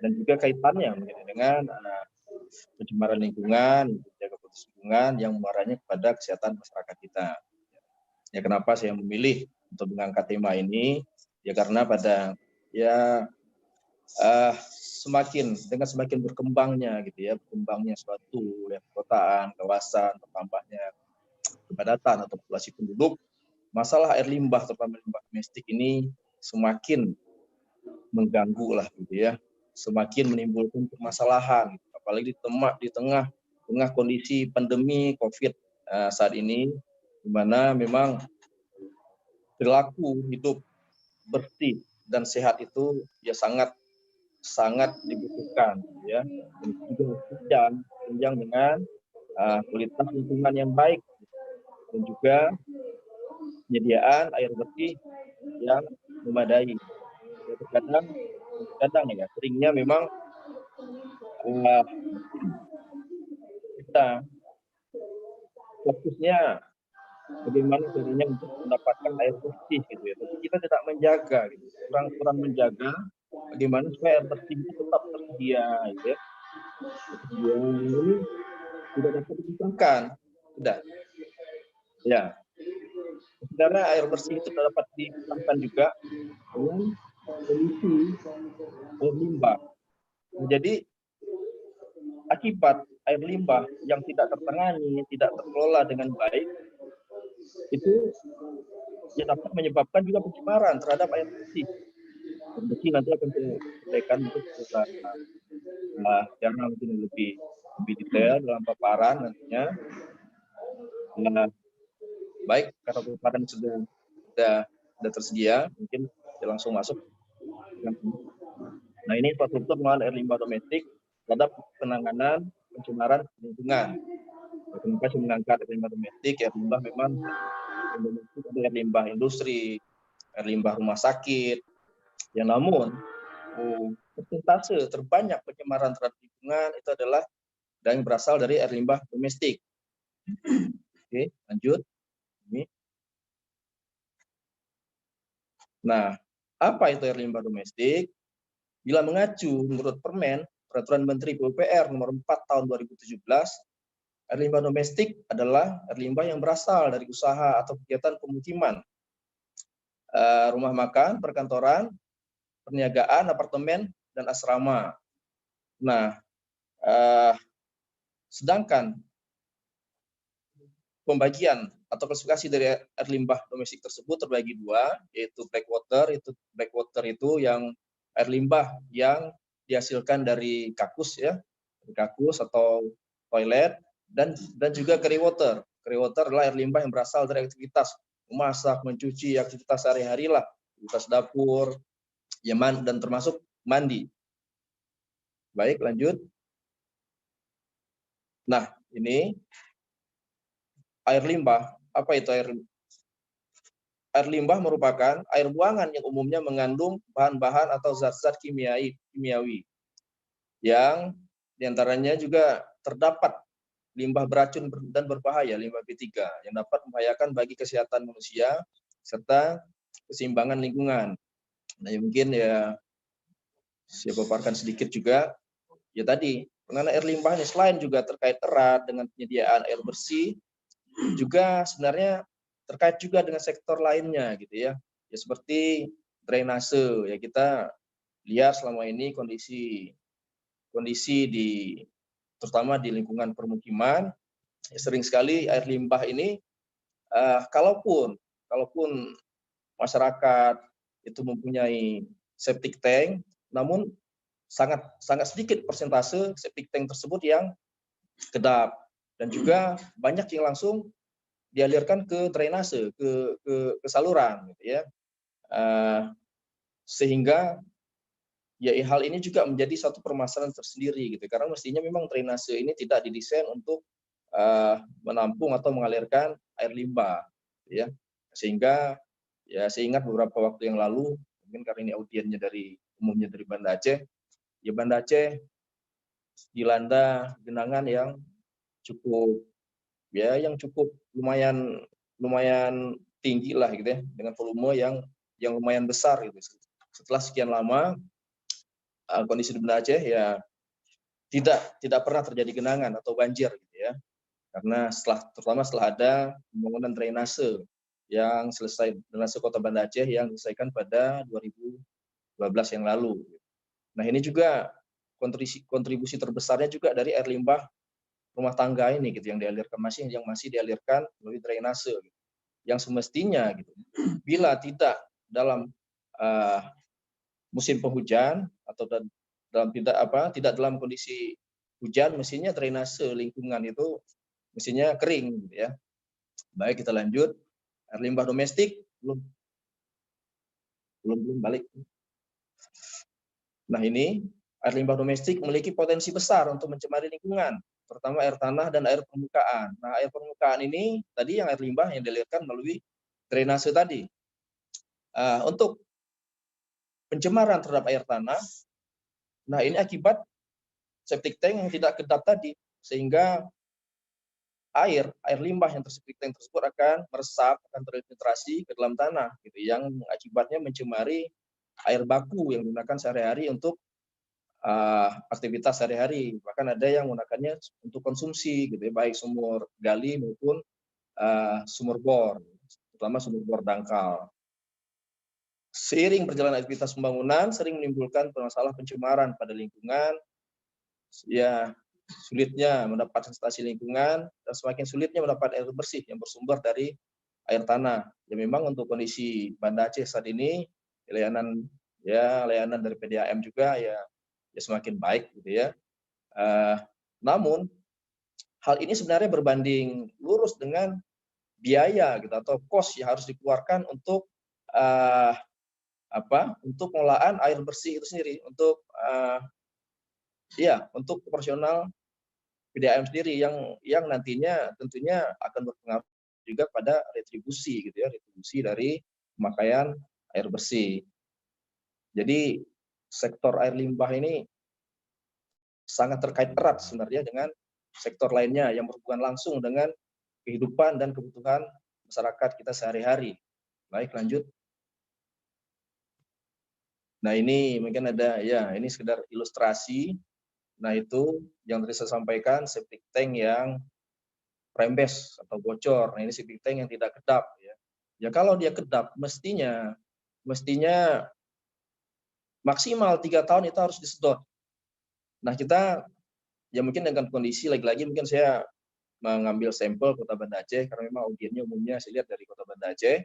dan juga kaitannya dengan pencemaran lingkungan, menjaga kualitas lingkungan yang muaranya kepada kesehatan masyarakat kita. Ya, kenapa saya memilih untuk mengangkat tema ini? Ya karena pada semakin berkembangnya gitu ya, berkembangnya suatu perkotaan, kawasan, bertambahnya kepadatan atau populasi penduduk, masalah air limbah terutama limbah domestik ini semakin mengganggu lah gitu ya, semakin menimbulkan permasalahan, apalagi di tengah kondisi pandemi COVID saat ini, di mana memang perilaku hidup bersih dan sehat itu ya sangat dibutuhkan ya, dan juga tunjang dengan kualitas lingkungan yang baik dan juga penyediaan air bersih yang memadai. Ya, terkadang ya seringnya memang kita fokusnya bagaimana caranya untuk mendapatkan air bersih gitu ya, tapi kita tidak menjaga gitu, kurang menjaga bagaimana supaya air bersih itu tetap tersedia gitu ya. Ini tidak dapat dipikirkan, sudah ya. Sebenarnya air bersih itu dapat dipikirkan juga dengan kondisi air limbah. Jadi akibat air limbah yang tidak tertangani, tidak terkelola dengan baik, itu ya dapat menyebabkan juga pencemaran terhadap air bersih. Air bersih nanti akan saya sampaikan mungkin karena mungkin lebih detail dalam paparan nantinya. Baik, karena paparan sudah tersedia, mungkin saya langsung masuk. Nah, ini infrastruktur pengelolaan air limbah domestik terhadap penanganan pencemaran lingkungan. Kenapa saya mengangkat air limbah domestik? Air limbah memang domestik ada air limbah industri, air limbah rumah sakit. Ya namun persentase terbanyak pencemaran terhadap lingkungan itu adalah yang berasal dari air limbah domestik. Oke, lanjut. Ini. Nah, apa itu air limbah domestik? Bila mengacu menurut Peraturan Menteri PUPR nomor 4 tahun 2017, air limbah domestik adalah air limbah yang berasal dari usaha atau kegiatan pemukiman, rumah makan, perkantoran, perniagaan, apartemen, dan asrama. Nah, sedangkan pembagian atau klasifikasi dari air limbah domestik tersebut terbagi dua, yaitu blackwater. Blackwater itu yang air limbah yang dihasilkan dari kakus ya, dari kakus atau toilet, dan juga grey water. Grey water adalah air limbah yang berasal dari aktivitas memasak, mencuci, aktivitas sehari-hari lah, aktivitas dapur, ya, dan termasuk mandi. Baik, lanjut. Nah, ini air limbah. Apa itu air limbah? Air limbah merupakan air buangan yang umumnya mengandung bahan-bahan atau zat-zat kimiawi yang diantaranya juga terdapat limbah beracun dan berbahaya, limbah B3, yang dapat membahayakan bagi kesehatan manusia serta keseimbangan lingkungan. Nah, mungkin ya saya paparkan sedikit juga. Ya tadi, pengelolaan air limbah ini selain juga terkait erat dengan penyediaan air bersih, juga sebenarnya terkait juga dengan sektor lainnya gitu ya. Ya seperti drainase, ya kita lihat selama ini kondisi terutama di lingkungan permukiman, ya sering sekali air limbah ini kalaupun masyarakat itu mempunyai septic tank, namun sangat sedikit persentase septic tank tersebut yang kedap, dan juga banyak yang langsung dialirkan ke drainase, ke saluran gitu ya. Sehingga ya hal ini juga menjadi satu permasalahan tersendiri gitu, karena mestinya memang drainase ini tidak didesain untuk menampung atau mengalirkan air limbah gitu ya. Sehingga ya saya ingat beberapa waktu yang lalu, mungkin karena ini audiennya umumnya dari Banda Aceh, ya Banda Aceh dilanda genangan yang cukup lumayan tinggi lah gitu ya, dengan volume yang lumayan besar gitu. Setelah sekian lama kondisi di Banda Aceh ya tidak pernah terjadi genangan atau banjir gitu ya. Karena terutama setelah ada pembangunan drainase yang selesai, drainase Kota Banda Aceh yang diselesaikan pada 2012 yang lalu. Nah, ini juga kontribusi terbesarnya juga dari air limbah rumah tangga ini gitu yang masih dialirkan melalui drainase gitu. Yang semestinya gitu bila tidak dalam musim penghujan atau tidak dalam kondisi hujan, mestinya drainase lingkungan itu mestinya kering gitu ya. Baik, kita lanjut. Air limbah domestik belum balik. Nah, ini air limbah domestik memiliki potensi besar untuk mencemari lingkungan, terutama air tanah dan air permukaan. Nah, air permukaan ini tadi yang air limbah yang dialirkan melalui drainase tadi. Untuk pencemaran terhadap air tanah, nah ini akibat septic tank yang tidak kedap tadi, sehingga air limbah yang septic tank tersebut akan meresap, akan terfiltrasi ke dalam tanah, gitu, yang akibatnya mencemari air baku yang digunakan sehari-hari untuk aktivitas sehari-hari. Bahkan ada yang menggunakannya untuk konsumsi, gitu ya, baik sumur gali maupun sumur bor, terutama sumur bor dangkal. Seiring berjalan aktivitas pembangunan sering menimbulkan masalah pencemaran pada lingkungan, ya sulitnya mendapat sanitasi lingkungan dan semakin sulitnya mendapat air bersih yang bersumber dari air tanah. Ya memang untuk kondisi Banda Aceh saat ini layanan dari PDAM juga ya semakin baik gitu ya. Namun hal ini sebenarnya berbanding lurus dengan biaya gitu atau kos yang harus dikeluarkan untuk untuk pengolahan air bersih itu sendiri, untuk operasional PDAM sendiri yang nantinya tentunya akan berpengaruh juga pada retribusi gitu ya, retribusi dari pemakaian air bersih. Jadi sektor air limbah ini sangat terkait erat sebenarnya dengan sektor lainnya yang berhubungan langsung dengan kehidupan dan kebutuhan masyarakat kita sehari-hari. Baik, lanjut. Nah, ini mungkin ini sekedar ilustrasi. Nah, itu yang tadi saya sampaikan, septic tank yang rembes atau bocor. Nah, ini septic tank yang tidak kedap ya. Ya kalau dia kedap mestinya maksimal 3 tahun itu harus disedot. Nah, kita ya mungkin dengan kondisi lagi-lagi mungkin saya mengambil sampel Kota Banda Aceh karena memang audiennya umumnya saya lihat dari Kota Banda Aceh.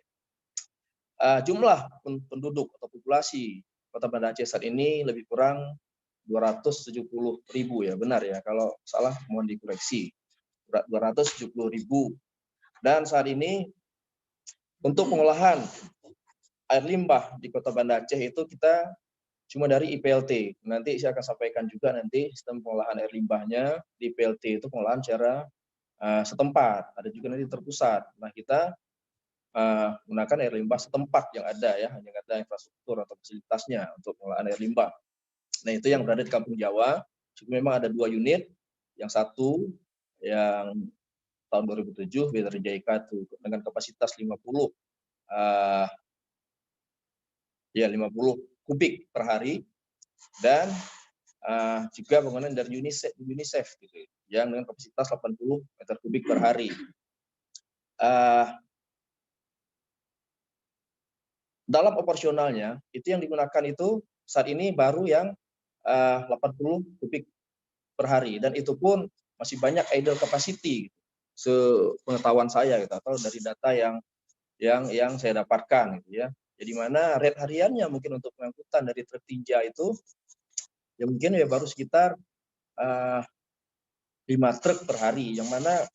Jumlah penduduk atau populasi Kota Banda Aceh saat ini lebih kurang 270.000 ya, benar ya, kalau salah mohon dikoreksi. 270.000. Dan saat ini untuk pengolahan air limbah di Kota Banda Aceh itu kita cuma dari IPLT. Nanti saya akan sampaikan juga nanti sistem pengolahan air limbahnya di IPLT itu pengolahan secara setempat, ada juga nanti terpusat. Nah, kita menggunakan air limbah setempat yang ada ya, yang ada infrastruktur atau fasilitasnya untuk pengolahan air limbah. Nah, itu yang berada di Kampung Jawa. Memang ada 2 unit, yang satu yang tahun 2007 BTRJIK dengan kapasitas 50 kubik per hari, dan juga bangunan dari UNICEF gitu, yang dengan kapasitas 80 meter kubik per hari. Dalam operasionalnya itu yang digunakan itu saat ini baru yang 80 kubik per hari, dan itu pun masih banyak idle capacity gitu, sepengetahuan saya gitu, atau dari data yang saya dapatkan gitu ya. Jadi mana rate hariannya mungkin untuk pengangkutan dari truk tinja itu ya mungkin ya baru sekitar 5 truk per hari, yang mana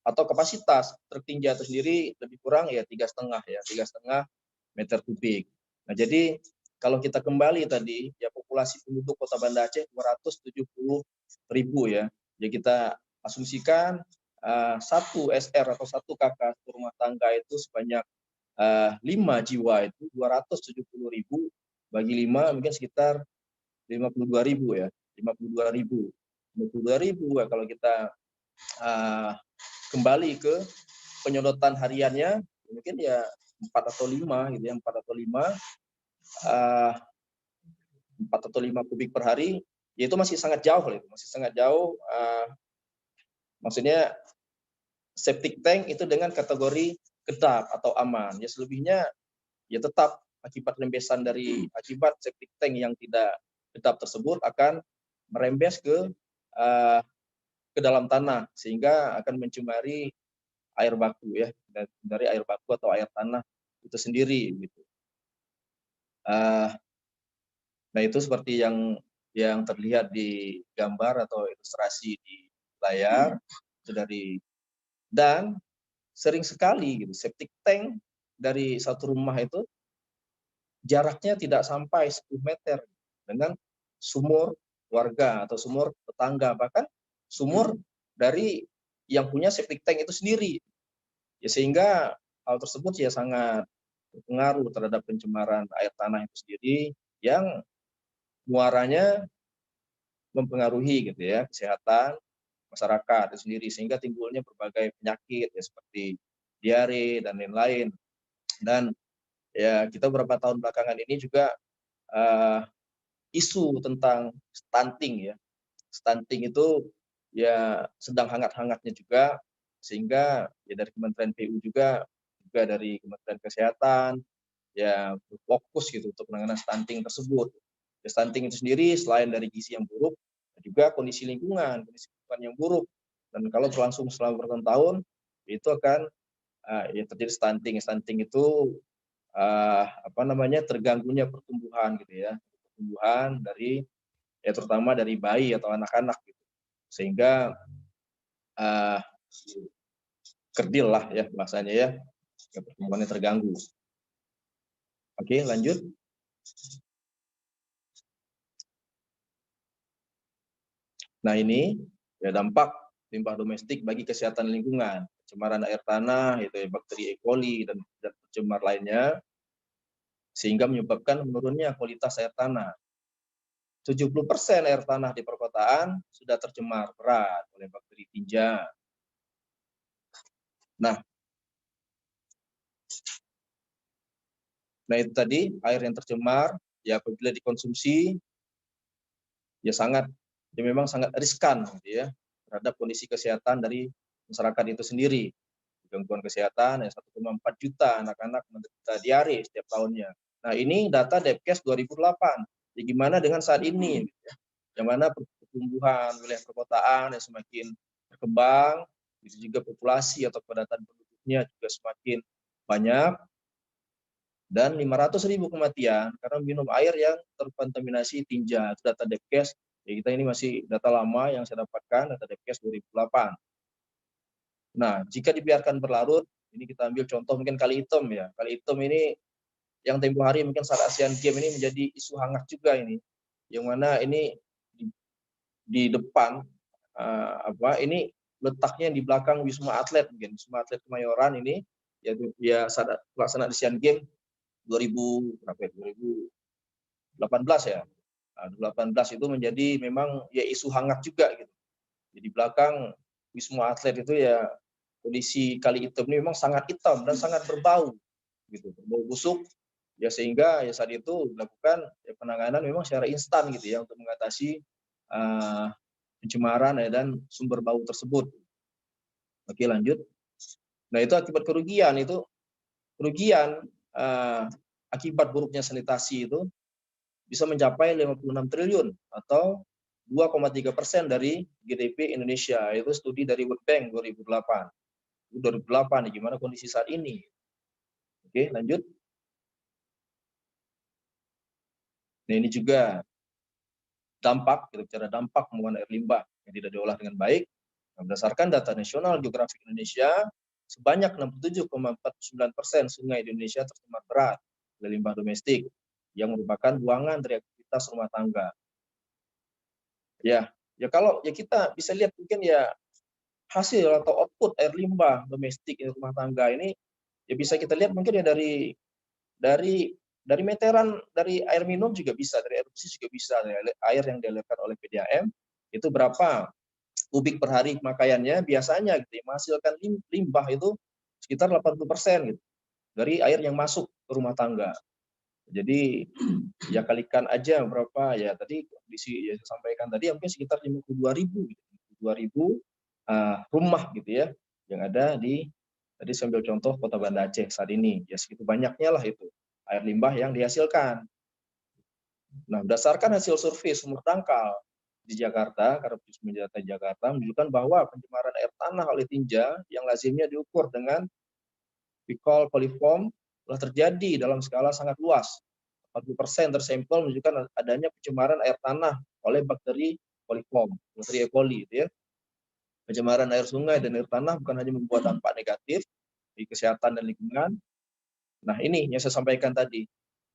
atau kapasitas truk tinja itu sendiri lebih kurang ya 3,5 meter kubik. Nah, jadi kalau kita kembali tadi ya populasi penduduk Kota Banda Aceh 270.000 ya. Ya kita asumsikan 1 SR atau 1 kakak rumah tangga itu sebanyak 5 jiwa, itu 270.000 bagi 5 mungkin sekitar 52.000 ya. 52.000 ya, kalau kita kembali ke penyedotan hariannya mungkin ya 4 atau 5 gitu ya, 4 atau 5 uh, 4 atau 5 kubik per hari, ya itu masih sangat jauh, masih sangat jauh. Maksudnya septic tank itu dengan kategori kedap atau aman. Ya selebihnya ya tetap akibat rembesan dari akibat septic tank yang tidak kedap tersebut akan merembes ke dalam tanah sehingga akan mencemari air baku ya, dari air baku atau air tanah itu sendiri gitu. Nah itu seperti yang terlihat di gambar atau ilustrasi di layar itu dan sering sekali gitu septic tank dari satu rumah itu jaraknya tidak sampai 10 meter dengan sumur warga atau sumur tetangga, bahkan sumur dari yang punya septic tank itu sendiri. Ya, sehingga hal tersebut ya sangat berpengaruh terhadap pencemaran air tanah itu sendiri yang muaranya mempengaruhi gitu ya kesehatan masyarakat itu sendiri sehingga timbulnya berbagai penyakit ya seperti diare dan lain-lain. Dan ya kita beberapa tahun belakangan ini juga isu tentang stunting ya. Stunting itu ya sedang hangat-hangatnya juga sehingga ya dari Kementerian PU juga dari Kementerian Kesehatan ya fokus gitu untuk penanganan stunting tersebut. Ya, stunting itu sendiri selain dari gizi yang buruk, juga kondisi lingkungan yang buruk. Dan kalau berlangsung selama bertahun-tahun, itu akan ya terjadi stunting. Stunting itu terganggunya pertumbuhan gitu ya, pertumbuhan dari ya terutama dari bayi atau anak-anak gitu, sehingga kerdil lah ya bahasanya ya pertumbuhannya terganggu. Oke, lanjut. Nah ini ya dampak limbah domestik bagi kesehatan lingkungan, pencemaran air tanah, itu ya, bakteri E. coli dan pencemar lainnya, sehingga menyebabkan menurunnya kualitas air tanah. 70% air tanah di perkotaan sudah tercemar berat oleh bakteri tinja. Nah itu tadi air yang tercemar ya apabila dikonsumsi ya memang sangat riskan gitu ya terhadap kondisi kesehatan dari masyarakat itu sendiri. Gangguan kesehatan ya 1,4 juta anak-anak menderita diare setiap tahunnya. Nah ini data Depkes 2008. Ya gimana dengan saat ini? Gitu ya. Yang mana pertumbuhan wilayah perkotaan yang semakin berkembang, itu juga populasi atau kepadatan penduduknya juga semakin banyak, dan 500.000 kematian karena minum air yang terkontaminasi tinja. Itu data Depkes. Ya kita ini masih data lama yang saya dapatkan, data Depkes 2008. Nah, jika dibiarkan berlarut, ini kita ambil contoh mungkin Kali Item ya. Kali Item ini yang tempo hari mungkin saat Asian Games ini menjadi isu hangat juga ini. Yang mana ini di depan ini letaknya di belakang Wisma Atlet mungkin. Wisma Atlet Kemayoran ini ya saat pelaksanaan Asian Games 2018 ya. 2018 itu menjadi memang ya isu hangat juga gitu. Jadi belakang Wisma Atlet itu ya kondisi Kali Item ini memang sangat hitam dan sangat berbau gitu, berbau busuk ya, sehingga ya saat itu dilakukan ya penanganan memang secara instan gitu ya untuk mengatasi pencemaran ya, dan sumber bau tersebut. Oke, lanjut. Nah itu akibat kerugian akibat buruknya sanitasi itu bisa mencapai 56 triliun atau 2,3% dari GDP Indonesia. Itu studi dari World Bank 2008. 2008 gimana kondisi saat ini. Oke, lanjut. Nah ini juga dampak, kita bicara dampak pembuangan air limbah yang tidak diolah dengan baik. Nah, berdasarkan data National Geographic Indonesia, sebanyak 67,49% sungai di Indonesia tercemar berat oleh limbah domestik yang merupakan buangan dari aktivitas rumah tangga. Ya kalau ya kita bisa lihat mungkin ya hasil atau output air limbah domestik di rumah tangga ini ya bisa kita lihat mungkin ya dari meteran dari air minum juga bisa, dari air bersih juga bisa, air yang dialirkan oleh PDAM itu berapa kubik per hari pemakaiannya biasanya gitu ya, menghasilkan limbah itu sekitar 80% gitu dari air yang masuk ke rumah tangga. Jadi ya kalikan aja berapa ya tadi kondisi ya saya sampaikan tadi mungkin sekitar 52.000 gitu. 52.000 rumah gitu ya yang ada di tadi saya ambil contoh Kota Banda Aceh saat ini. Ya segitu banyaknya lah itu air limbah yang dihasilkan. Nah, berdasarkan hasil survei sumur dangkal di Jakarta, karena Data Jakarta menunjukkan bahwa pencemaran air tanah oleh tinja yang lazimnya diukur dengan pikol koliform telah terjadi dalam skala sangat luas. 40% tersampel menunjukkan adanya pencemaran air tanah oleh bakteri koliform, bakteri E. coli, gitu ya. Pencemaran air sungai dan air tanah bukan hanya membuat dampak negatif di kesehatan dan lingkungan. Nah, ini yang saya sampaikan tadi.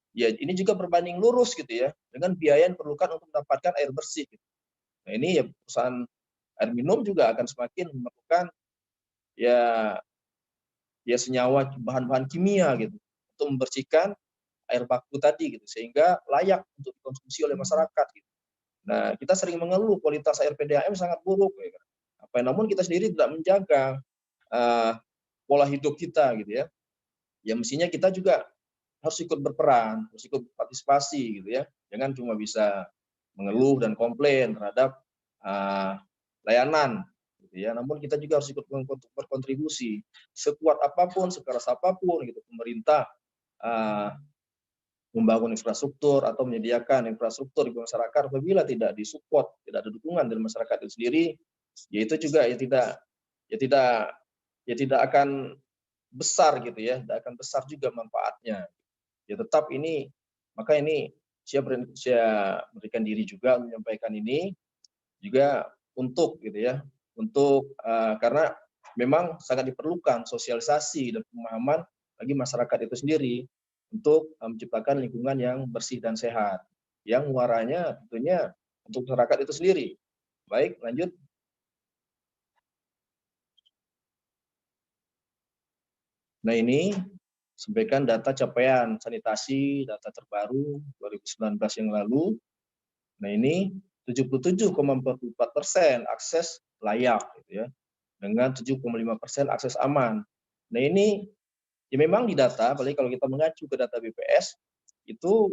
Ya, ini juga berbanding lurus gitu ya dengan biaya yang diperlukan untuk mendapatkan air bersih. Gitu. Nah, ini ya perusahaan air minum juga akan semakin memerlukan ya senyawa bahan-bahan kimia gitu untuk membersihkan air baku tadi gitu sehingga layak untuk dikonsumsi oleh masyarakat gitu. Nah, kita sering mengeluh kualitas air PDAM sangat buruk ya kan. Namun kita sendiri tidak menjaga uh, pola hidup kita gitu ya. Ya mestinya kita juga harus ikut berperan, harus ikut partisipasi gitu ya. Jangan cuma bisa mengeluh dan komplain terhadap layanan gitu ya. Namun kita juga harus ikut berkontribusi sekuat apapun, sekeras apapun gitu pemerintah membangun infrastruktur atau menyediakan infrastruktur di masyarakat apabila tidak disupport, tidak ada dukungan dari masyarakat itu sendiri, ya itu juga ya tidak akan besar gitu ya, tidak akan besar juga manfaatnya. Ya tetap ini, maka ini saya berikan diri juga menyampaikan ini juga untuk gitu ya, untuk karena memang sangat diperlukan sosialisasi dan pemahaman bagi masyarakat itu sendiri untuk menciptakan lingkungan yang bersih dan sehat, yang muaranya tentunya untuk masyarakat itu sendiri. Baik, lanjut. Nah ini sampaikan data capaian sanitasi, data terbaru 2019 yang lalu. Nah ini 77,44% akses layak, gitu ya, dengan 7,5% akses aman. Nah ini ya memang di data, apalagi kalau kita mengacu ke data BPS, itu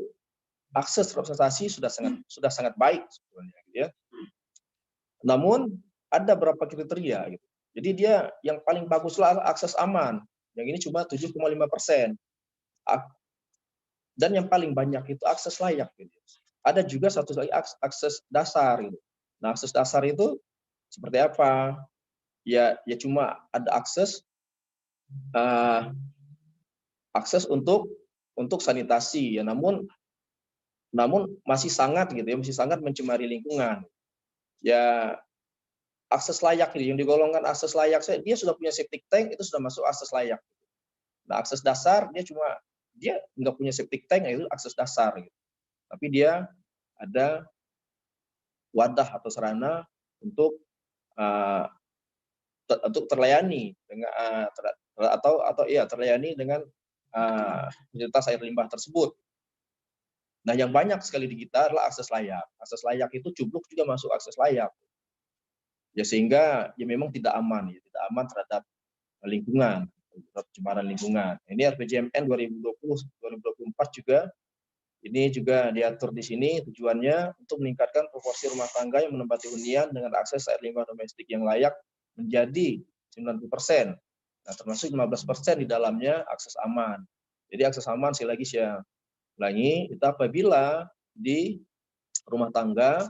akses transportasi sudah sangat baik sebenarnya, gitu ya. Namun ada beberapa kriteria, gitu. Jadi dia yang paling baguslah akses aman, yang ini cuma 7,5%. Dan yang paling banyak itu akses layak. Gitu. Ada juga satu lagi akses dasar. Gitu. Nah akses dasar itu seperti apa? Ya cuma ada akses untuk sanitasi ya, namun masih sangat gitu ya, masih sangat mencemari lingkungan. Ya akses layak gitu, yang digolongkan akses layak dia sudah punya septic tank, itu sudah masuk akses layak. Nah akses dasar dia nggak punya septic tank, itu akses dasar gitu. Tapi dia ada wadah atau sarana untuk terlayani dengan terlayani dengan fasilitas air limbah tersebut. Nah, yang banyak sekali di kita adalah akses layak. Akses layak itu cubluk juga masuk akses layak. Ya sehingga ya memang tidak aman terhadap lingkungan, terhadap pencemaran lingkungan. Ini RPJMN 2020-2024 juga ini juga diatur di sini tujuannya untuk meningkatkan proporsi rumah tangga yang menempati hunian dengan akses air limbah domestik yang layak menjadi 90%. Nah, termasuk 15% di dalamnya akses aman. Jadi akses aman sekali lagi saya ulangi, itu apabila di rumah tangga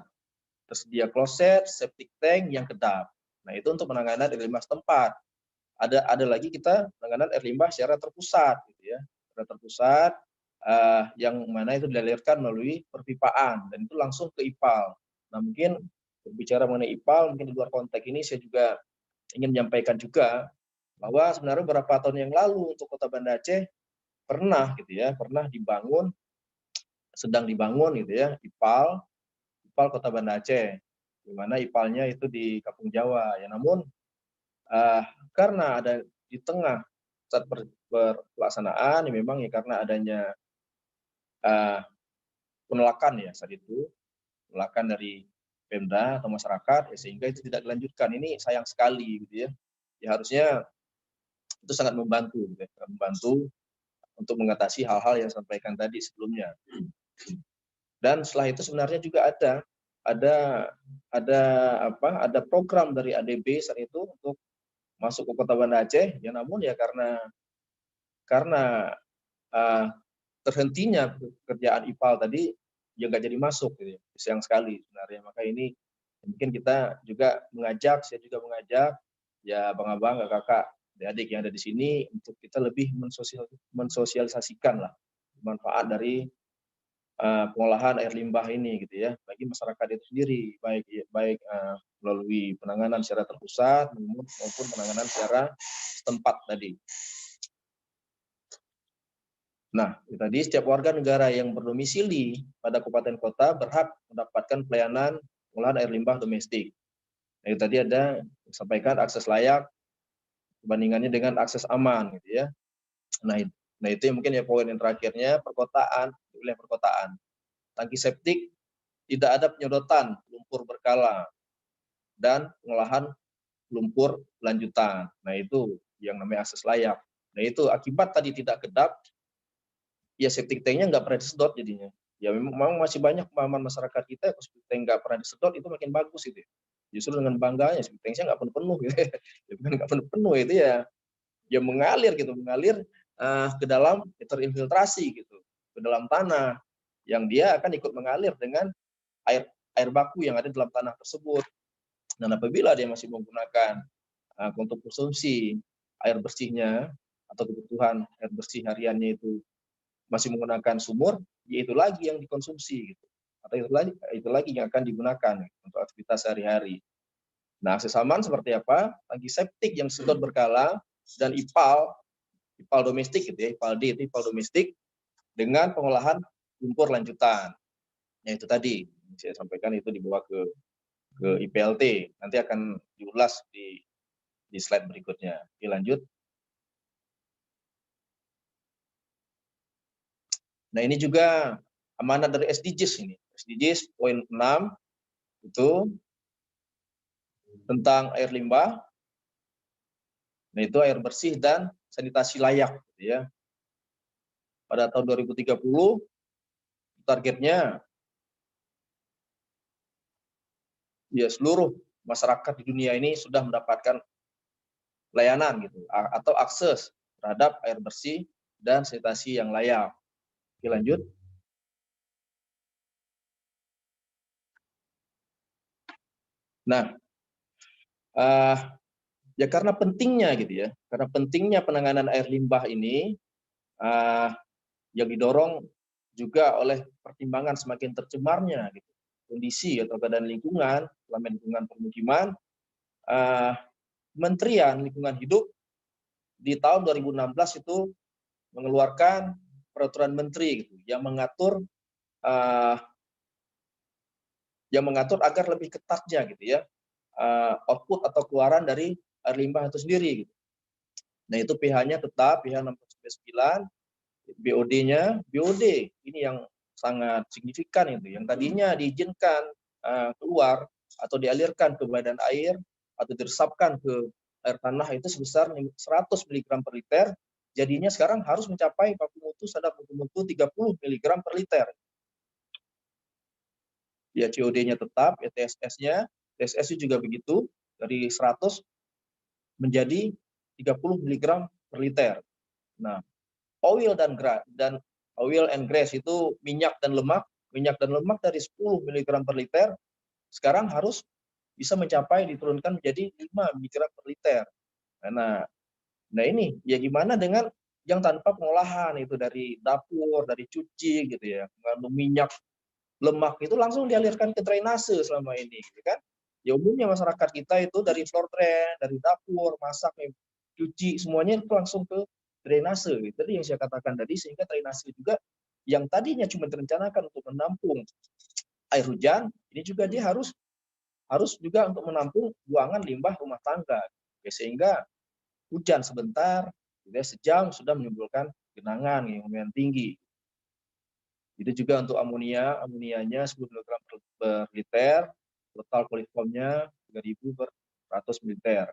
tersedia kloset, septic tank yang kedap. Nah, itu untuk penanganan air limbah setempat. Ada lagi kita penanganan air limbah secara terpusat gitu ya. Secara terpusat yang mana itu dialirkan melalui perpipaan dan itu langsung ke IPAL. Nah, mungkin berbicara mengenai IPAL, mungkin di luar konteks ini saya juga ingin menyampaikan juga bahwa sebenarnya beberapa tahun yang lalu untuk Kota Banda Aceh pernah sedang dibangun gitu ya, IPAL Kota Banda Aceh, di mana IPAL-nya itu di Kampung Jawa. Ya namun karena ada di tengah saat pelaksanaan, ya memang ya karena adanya penolakan ya saat itu, penolakan dari Pemda atau masyarakat, ya sehingga itu tidak dilanjutkan. Ini sayang sekali gitu ya. Ya harusnya itu sangat membantu, gitu ya, membantu untuk mengatasi hal-hal yang sampaikan tadi sebelumnya. Dan setelah itu sebenarnya juga ada program dari ADB saat itu untuk masuk ke Kota Banda Aceh, ya namun ya karena terhentinya pekerjaan IPAL tadi, ya nggak jadi masuk gitu ya. Sayang sekali sebenarnya. Maka ini mungkin kita juga saya juga mengajak ya abang-abang, kakak, adik-adik yang ada di sini untuk kita lebih mensosialisasikan lah manfaat dari pengolahan air limbah ini gitu ya bagi masyarakat itu sendiri, baik melalui penanganan secara terpusat maupun penanganan secara setempat tadi. Nah, tadi setiap warga negara yang berdomisili pada kabupaten kota berhak mendapatkan pelayanan pengolahan air limbah domestik. Nah, itu tadi ada disampaikan akses layak bandingannya dengan akses aman gitu ya. Nah itu yang mungkin ya poin yang terakhirnya, wilayah perkotaan. Tangki septik tidak ada penyedotan lumpur berkala dan pengolahan lumpur lanjutan. Nah itu yang namanya akses layak. Nah itu akibat tadi tidak kedap, ya septic tanknya nggak pernah disedot jadinya. Ya memang masih banyak pemahaman masyarakat kita kalau septic tank nggak pernah disedot itu makin bagus itu. Justru dengan bangganya septic tanknya nggak penuh-penuh gitu. Ya bukan nggak penuh-penuh itu ya mengalir ke dalam, terinfiltrasi gitu ke dalam tanah yang dia akan ikut mengalir dengan air baku yang ada dalam tanah tersebut. Dan apabila dia masih menggunakan untuk konsumsi air bersihnya atau kebutuhan air bersih hariannya itu masih menggunakan sumur, ya itu lagi yang dikonsumsi gitu. Atau itu lagi yang akan digunakan untuk aktivitas sehari-hari. Nah, akses aman seperti apa? Tangki septik yang sedot berkala dan IPAL domestik gitu ya, IPAL D itu IPAL domestik dengan pengolahan lumpur lanjutan. Ya itu tadi saya sampaikan itu dibawa ke IPLT. Nanti akan diulas di slide berikutnya. Oke, lanjut. Nah, ini juga amanat dari SDGs ini. SDGs poin 6 itu tentang air limbah. Nah, itu air bersih dan sanitasi layak gitu ya. Pada tahun 2030 targetnya ya seluruh masyarakat di dunia ini sudah mendapatkan layanan gitu atau akses terhadap air bersih dan sanitasi yang layak. Oke, lanjut. Nah, ya karena pentingnya gitu ya, karena pentingnya penanganan air limbah ini yang didorong juga oleh pertimbangan semakin tercemarnya gitu, kondisi atau keadaan lingkungan, selama lingkungan permukiman, Kementerian Lingkungan Hidup di tahun 2016 itu mengeluarkan peraturan menteri gitu, yang mengatur agar lebih ketatnya gitu ya output atau keluaran dari air limbah itu sendiri. Gitu. Nah itu pH-nya tetap pH 6,9, BOD-nya BOD ini yang sangat signifikan itu. Yang tadinya diizinkan keluar atau dialirkan ke badan air atau diresapkan ke air tanah itu sebesar 100 mg per liter, jadinya sekarang harus mencapai baku mutu sadar baku mutu 30 mg per liter. Ya COD-nya tetap, ya TSS juga begitu, dari 100 menjadi 30 mg per liter. Nah, oil and grease itu minyak dan lemak dari 10 mg per liter sekarang harus bisa mencapai diturunkan menjadi 5 mg per liter. Nah ini ya gimana dengan yang tanpa pengolahan itu dari dapur, dari cuci gitu ya, mengandung minyak, lemak itu langsung dialirkan ke drainase selama ini, gitu kan? Ya umumnya masyarakat kita itu dari floor drain, dari dapur, masak, cuci, semuanya itu langsung ke drainase. Gitu. Jadi yang saya katakan tadi sehingga drainase juga yang tadinya cuma direncanakan untuk menampung air hujan, ini juga dia harus juga untuk menampung buangan limbah rumah tangga. Oke, sehingga hujan sebentar, sejam sudah menimbulkan genangan yang lumayan tinggi. Itu juga untuk amonianya 10 mg per liter, total koliformnya 3.000 per 100 ml.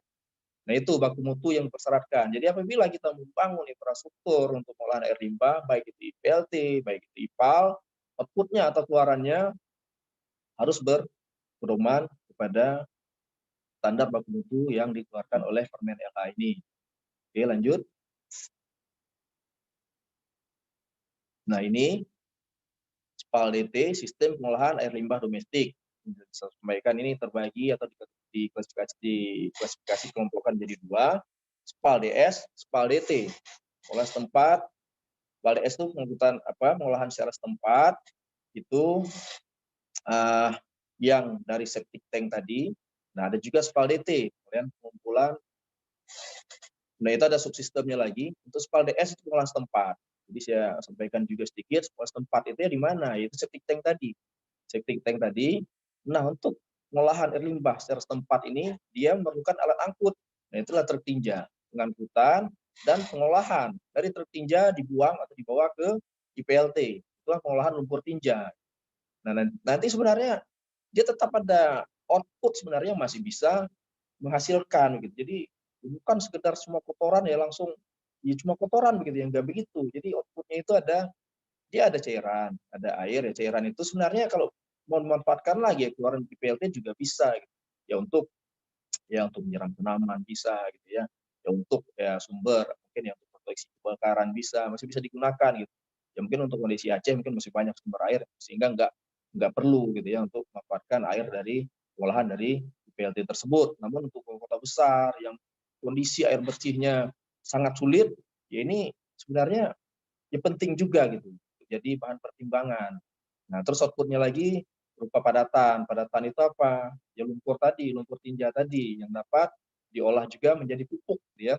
Nah, itu baku mutu yang dipersyaratkan. Jadi apabila kita membangun infrastruktur untuk pengolahan air limbah, baik itu IPLT, baik itu IPAL, outputnya atau keluarannya harus berpedoman kepada standar baku mutu yang dikeluarkan oleh Permen LH ini. Oke, lanjut. Nah, ini SPAL DT, Sistem Pengolahan Air Limbah Domestik. Saya sampaikan ini terbagi atau diklasifikasi kelompokkan jadi dua, SPAL DS, SPAL DT. Olah setempat, SPAL DS itu pengolahan secara setempat, itu yang dari septic tank tadi. Nah, ada juga SPAL DT, kemudian pengumpulan. Nah, itu ada subsistemnya lagi. Untuk SPAL DS itu pengolahan setempat. Jadi saya sampaikan juga sedikit, pengolahan setempat itu ya di mana? Yaitu septic tank tadi. Septic tank tadi. Nah, untuk pengolahan air limbah secara setempat ini, dia memerlukan alat angkut. Nah, itulah truk tinja, pengangkutan dan pengolahan. Dari truk tinja dibuang atau dibawa ke IPLT. Itulah pengolahan lumpur tinja. Nah, nanti sebenarnya dia tetap ada output sebenarnya masih bisa menghasilkan gitu. Jadi bukan sekedar semua kotoran ya langsung ya cuma kotoran begitu, yang enggak begitu. Jadi outputnya itu dia ada cairan, ada air ya. Cairan itu sebenarnya kalau mau dimanfaatkan lagi ya keluaran PLT juga bisa gitu. Ya untuk menyiram tanaman bisa gitu ya. Ya untuk ya sumber mungkin ya untuk proteksi kebakaran bisa, masih bisa digunakan gitu. Ya mungkin untuk kondisi Aceh mungkin masih banyak sumber air sehingga enggak perlu gitu ya untuk memanfaatkan air dari olahan dari PLT tersebut. Namun untuk kota besar yang kondisi air bersihnya sangat sulit, ya ini sebenarnya ya penting juga gitu. Jadi bahan pertimbangan. Nah, terus outputnya lagi berupa padatan. Padatan itu apa? Ya lumpur tadi, lumpur tinja tadi yang dapat diolah juga menjadi pupuk, ya.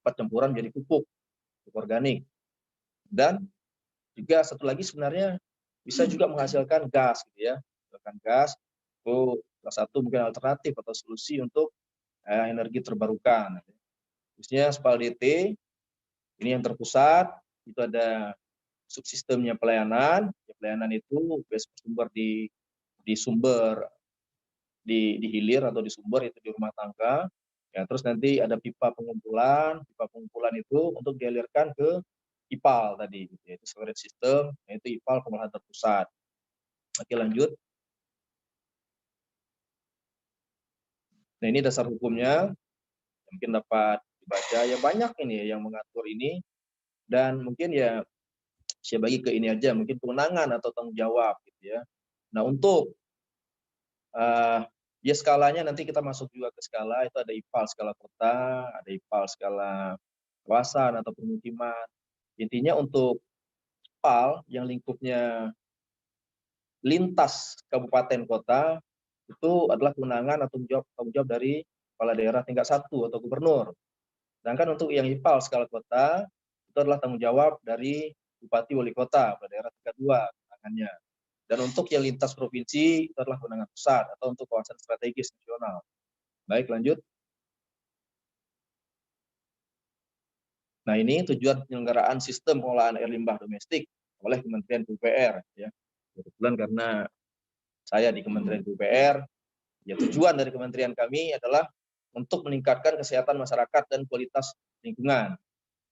Percampuran menjadi pupuk organik. Dan juga satu lagi sebenarnya bisa juga menghasilkan gas, gitu ya. Menghasilkan gas itu salah satu mungkin alternatif atau solusi untuk energi terbarukan. Khususnya SPAL DT ini yang terpusat itu ada subsistemnya pelayanan. Ya, pelayanan itu bersumber di sumber di hilir atau di sumber itu di rumah tangga. Ya, terus nanti ada pipa pengumpulan. Pipa pengumpulan itu untuk dialirkan ke IPAL tadi, yaitu storage system, yaitu IPAL pengolahan terpusat. Oke, lanjut. Nah, ini dasar hukumnya mungkin dapat dibaca. Ya banyak ini yang mengatur ini, dan mungkin ya saya bagi ke ini aja, mungkin kewenangan atau tanggung jawab gitu ya. Nah, untuk ya skalanya nanti kita masuk juga ke skala, itu ada IPAL skala kota, ada IPAL skala kawasan atau permukiman. Intinya untuk IPAL yang lingkupnya lintas kabupaten kota itu adalah kewenangan atau tanggung jawab dari kepala daerah tingkat 1 atau gubernur. Sedangkan untuk yang IPAL skala kota itu adalah tanggung jawab dari bupati wali kota, kepala daerah tingkat 2 tangannya. Dan untuk yang lintas provinsi itu adalah kewenangan pusat atau untuk kawasan strategis nasional. Baik, lanjut. Nah, ini tujuan penyelenggaraan sistem pengolahan air limbah domestik oleh Kementerian PUPR. Ya. Kebetulan karena saya di Kementerian PUPR, ya tujuan dari kementerian kami adalah untuk meningkatkan kesehatan masyarakat dan kualitas lingkungan.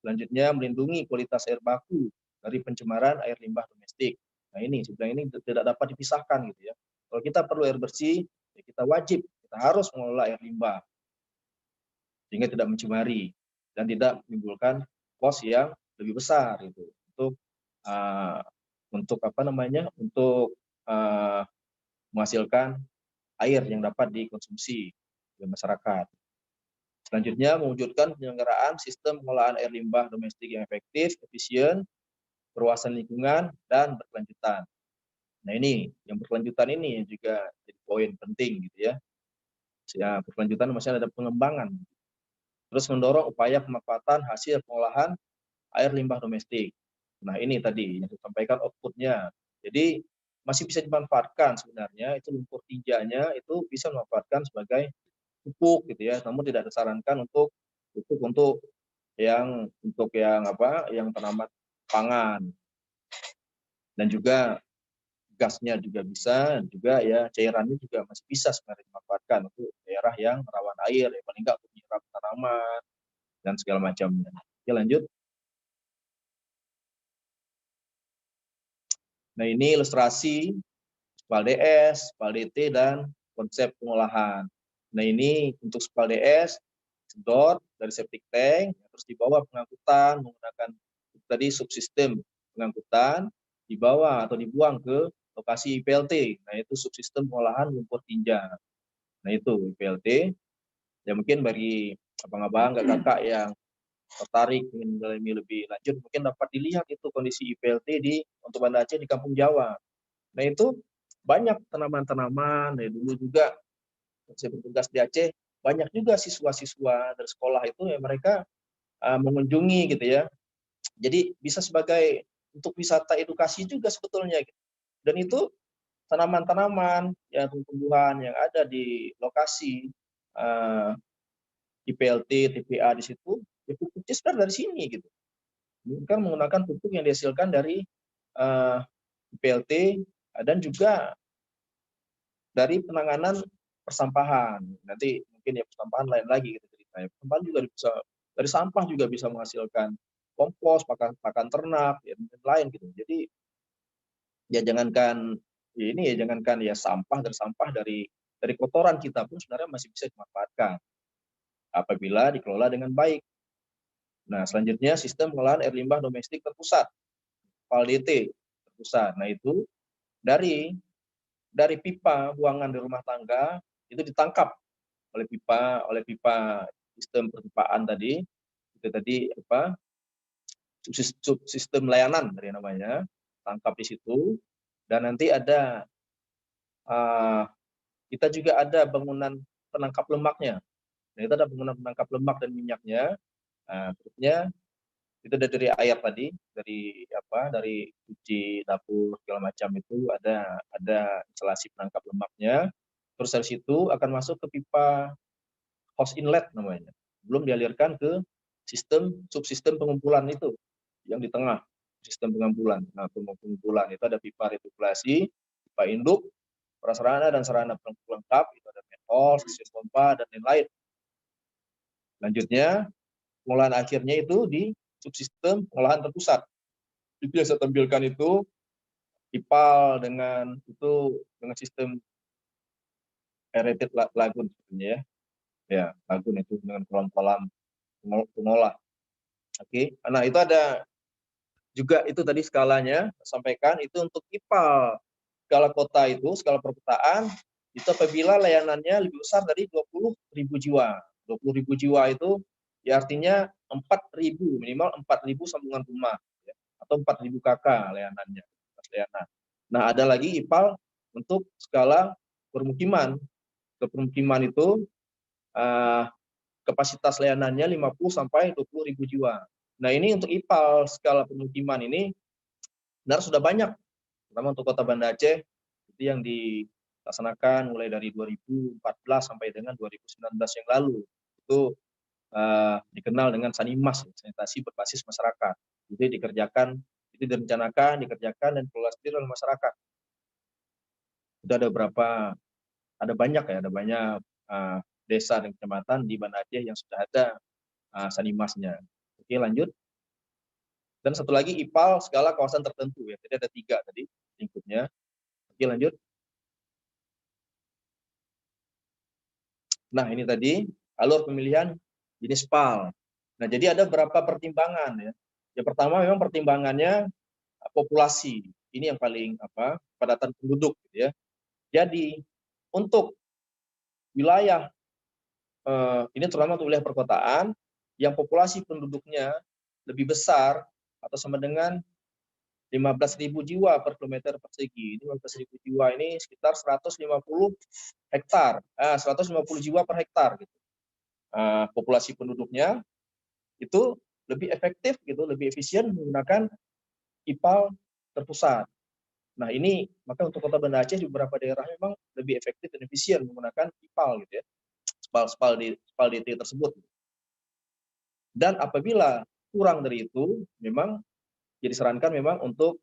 Selanjutnya, melindungi kualitas air baku dari pencemaran air limbah domestik. Nah, ini sebenarnya ini tidak dapat dipisahkan gitu ya. Kalau kita perlu air bersih, ya kita wajib, kita harus mengelola air limbah sehingga tidak mencemari dan tidak menimbulkan kos yang lebih besar gitu untuk apa namanya untuk menghasilkan air yang dapat dikonsumsi oleh masyarakat. Selanjutnya, mewujudkan penyelenggaraan sistem pengolahan air limbah domestik yang efektif, efisien, berwawasan lingkungan, dan berkelanjutan. Nah, ini yang berkelanjutan ini juga jadi poin penting gitu ya. Ya, berkelanjutan maksudnya ada pengembangan. Terus mendorong upaya pemanfaatan hasil pengolahan air limbah domestik. Nah, ini tadi yang disampaikan outputnya. Jadi masih bisa dimanfaatkan sebenarnya, itu lumpur tinjanya itu bisa dimanfaatkan sebagai pupuk gitu ya, namun tidak disarankan untuk pupuk yang tanaman pangan. Dan juga gasnya juga bisa, juga ya cairannya juga masih bisa sebenarnya dimanfaatkan untuk daerah yang rawan air, ya paling enggak untuk program tanaman dan segala macamnya. Oke, lanjut. Nah, ini ilustrasi SPAL DS, SPAL DT, dan konsep pengolahan. Nah, ini untuk SPAL DS, sedot dari septic tank, terus dibawa pengangkutan menggunakan tadi subsistem pengangkutan, dibawa atau dibuang ke lokasi IPLT. Nah, itu subsistem pengolahan lumpur tinja. Nah, itu IPLT. Ya, mungkin bagi abang-abang, kakak-kakak yang tertarik ingin mendalami lebih lanjut, mungkin dapat dilihat itu kondisi IPLT untuk Banda Aceh di Kampung Jawa. Nah, itu banyak tanaman-tanaman. Dari dulu juga saya bertugas di Aceh, banyak juga siswa-siswa dari sekolah itu ya mereka mengunjungi gitu ya. Jadi bisa sebagai untuk wisata edukasi juga sebetulnya. Dan itu tanaman-tanaman ya, tumbuhan yang ada di lokasi IPLT, TPA di situ, ya pupuknya sebenarnya dari sini gitu. Bukan menggunakan pupuk yang dihasilkan dari IPLT dan juga dari penanganan persampahan. Nanti mungkin ya persampahan lain lagi gitu ceritanya. Persampahan juga bisa dari sampah juga bisa menghasilkan kompos, pakan ternak, ya, dan lain gitu. Jadi ya jangankan ya ini ya jangankan ya sampah dari kotoran kita pun sebenarnya masih bisa dimanfaatkan apabila dikelola dengan baik. Nah, selanjutnya sistem pengolahan air limbah domestik terpusat, PAL-DT terpusat. Nah, itu dari pipa buangan di rumah tangga itu ditangkap oleh pipa sistem perpipaan tadi, itu tadi apa, subsistem layanan dari namanya, tangkap di situ. Dan nanti ada kita juga ada bangunan penangkap lemaknya. Nah, itu ada bangunan penangkap lemak dan minyaknya. Berikutnya itu dari air tadi, dari cuci dapur segala macam itu ada instalasi penangkap lemaknya. Terus dari situ akan masuk ke pipa host inlet namanya. Belum dialirkan ke subsistem pengumpulan itu yang di tengah, sistem pengumpulan. Nah, pengumpulan itu ada pipa retikulasi, pipa induk, prasarana dan sarana pelengkap, itu ada manhole, sistem pompa, dan lain-lain. Lanjutnya, pengolahan akhirnya itu di subsistem pengolahan terpusat. Itu yang saya tampilkan itu IPAL dengan sistem aerated lagoon sebenarnya ya. Ya, lagoon itu dengan kolam-kolam pengolah. Oke. Nah, itu ada juga itu tadi skalanya sampaikan itu untuk IPAL skala kota itu, skala perkotaan itu apabila layanannya lebih besar dari 20.000 jiwa. 20.000 jiwa itu ya artinya 4.000, minimal 4.000 sambungan rumah ya, atau 4.000 KK layanannya. Nah, ada lagi IPAL untuk skala permukiman. Ke permukiman itu kapasitas layanannya 50 sampai 20.000 jiwa. Nah, ini untuk IPAL skala permukiman ini benar sudah banyak, terutama untuk Kota Banda Aceh itu yang dilaksanakan mulai dari 2014 sampai dengan 2019 yang lalu. Itu dikenal dengan Sanimas, sanitasi berbasis masyarakat. Jadi direncanakan, dikerjakan dan dikelola sendiri oleh masyarakat. Itu ada banyak desa dan kecamatan di Banda Aceh yang sudah ada Sanimasnya. Oke, lanjut. Dan satu lagi IPAL skala kawasan tertentu ya. Jadi ada 3 tadi lingkupnya. Oke, lanjut. Nah, ini tadi alur pemilihan jenis PAL. Nah, jadi ada beberapa pertimbangan ya. Yang pertama memang pertimbangannya populasi. Ini yang paling padatan penduduk gitu ya. Jadi untuk wilayah ini terutama untuk wilayah perkotaan yang populasi penduduknya lebih besar atau sama dengan 15.000 jiwa per kilometer persegi. Ini 15.000 jiwa ini sekitar 150 hektar, 150 jiwa per hektar gitu. Populasi penduduknya itu lebih efektif gitu, lebih efisien menggunakan IPAL terpusat. Nah, ini maka untuk Kota Banda Aceh di beberapa daerah memang lebih efektif dan efisien menggunakan IPAL gitu ya. SPAL DT tersebut. Dan apabila kurang dari itu memang disarankan memang untuk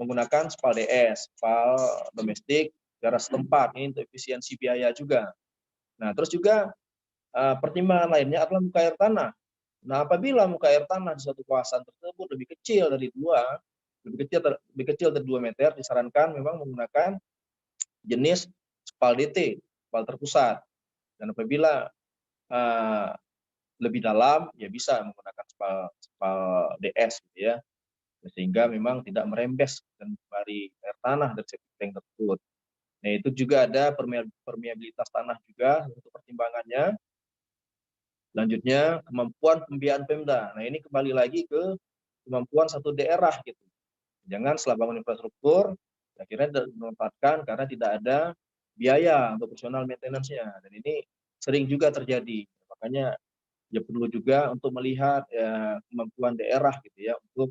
menggunakan SPAL DS, SPAL domestik daerah setempat, ini untuk efisiensi biaya juga. Nah, terus juga pertimbangan lainnya adalah muka air tanah. Nah, apabila muka air tanah di suatu kawasan tersebut lebih kecil dari 2 meter, disarankan memang menggunakan jenis spal DT, spal terpusat. Dan apabila lebih dalam, ya bisa menggunakan spal DS gitu ya, sehingga memang tidak merembes dan membari air tanah dari septic tank tersebut. Nah, itu juga ada permeabilitas tanah juga untuk pertimbangannya. Selanjutnya, kemampuan pembiayaan Pemda. Nah, ini kembali lagi ke kemampuan satu daerah gitu. Jangan setelah bangun infrastruktur, akhirnya dimanfaatkan karena tidak ada biaya untuk personal maintenance-nya. Dan ini sering juga terjadi. Makanya ya perlu juga untuk melihat ya, kemampuan daerah gitu ya untuk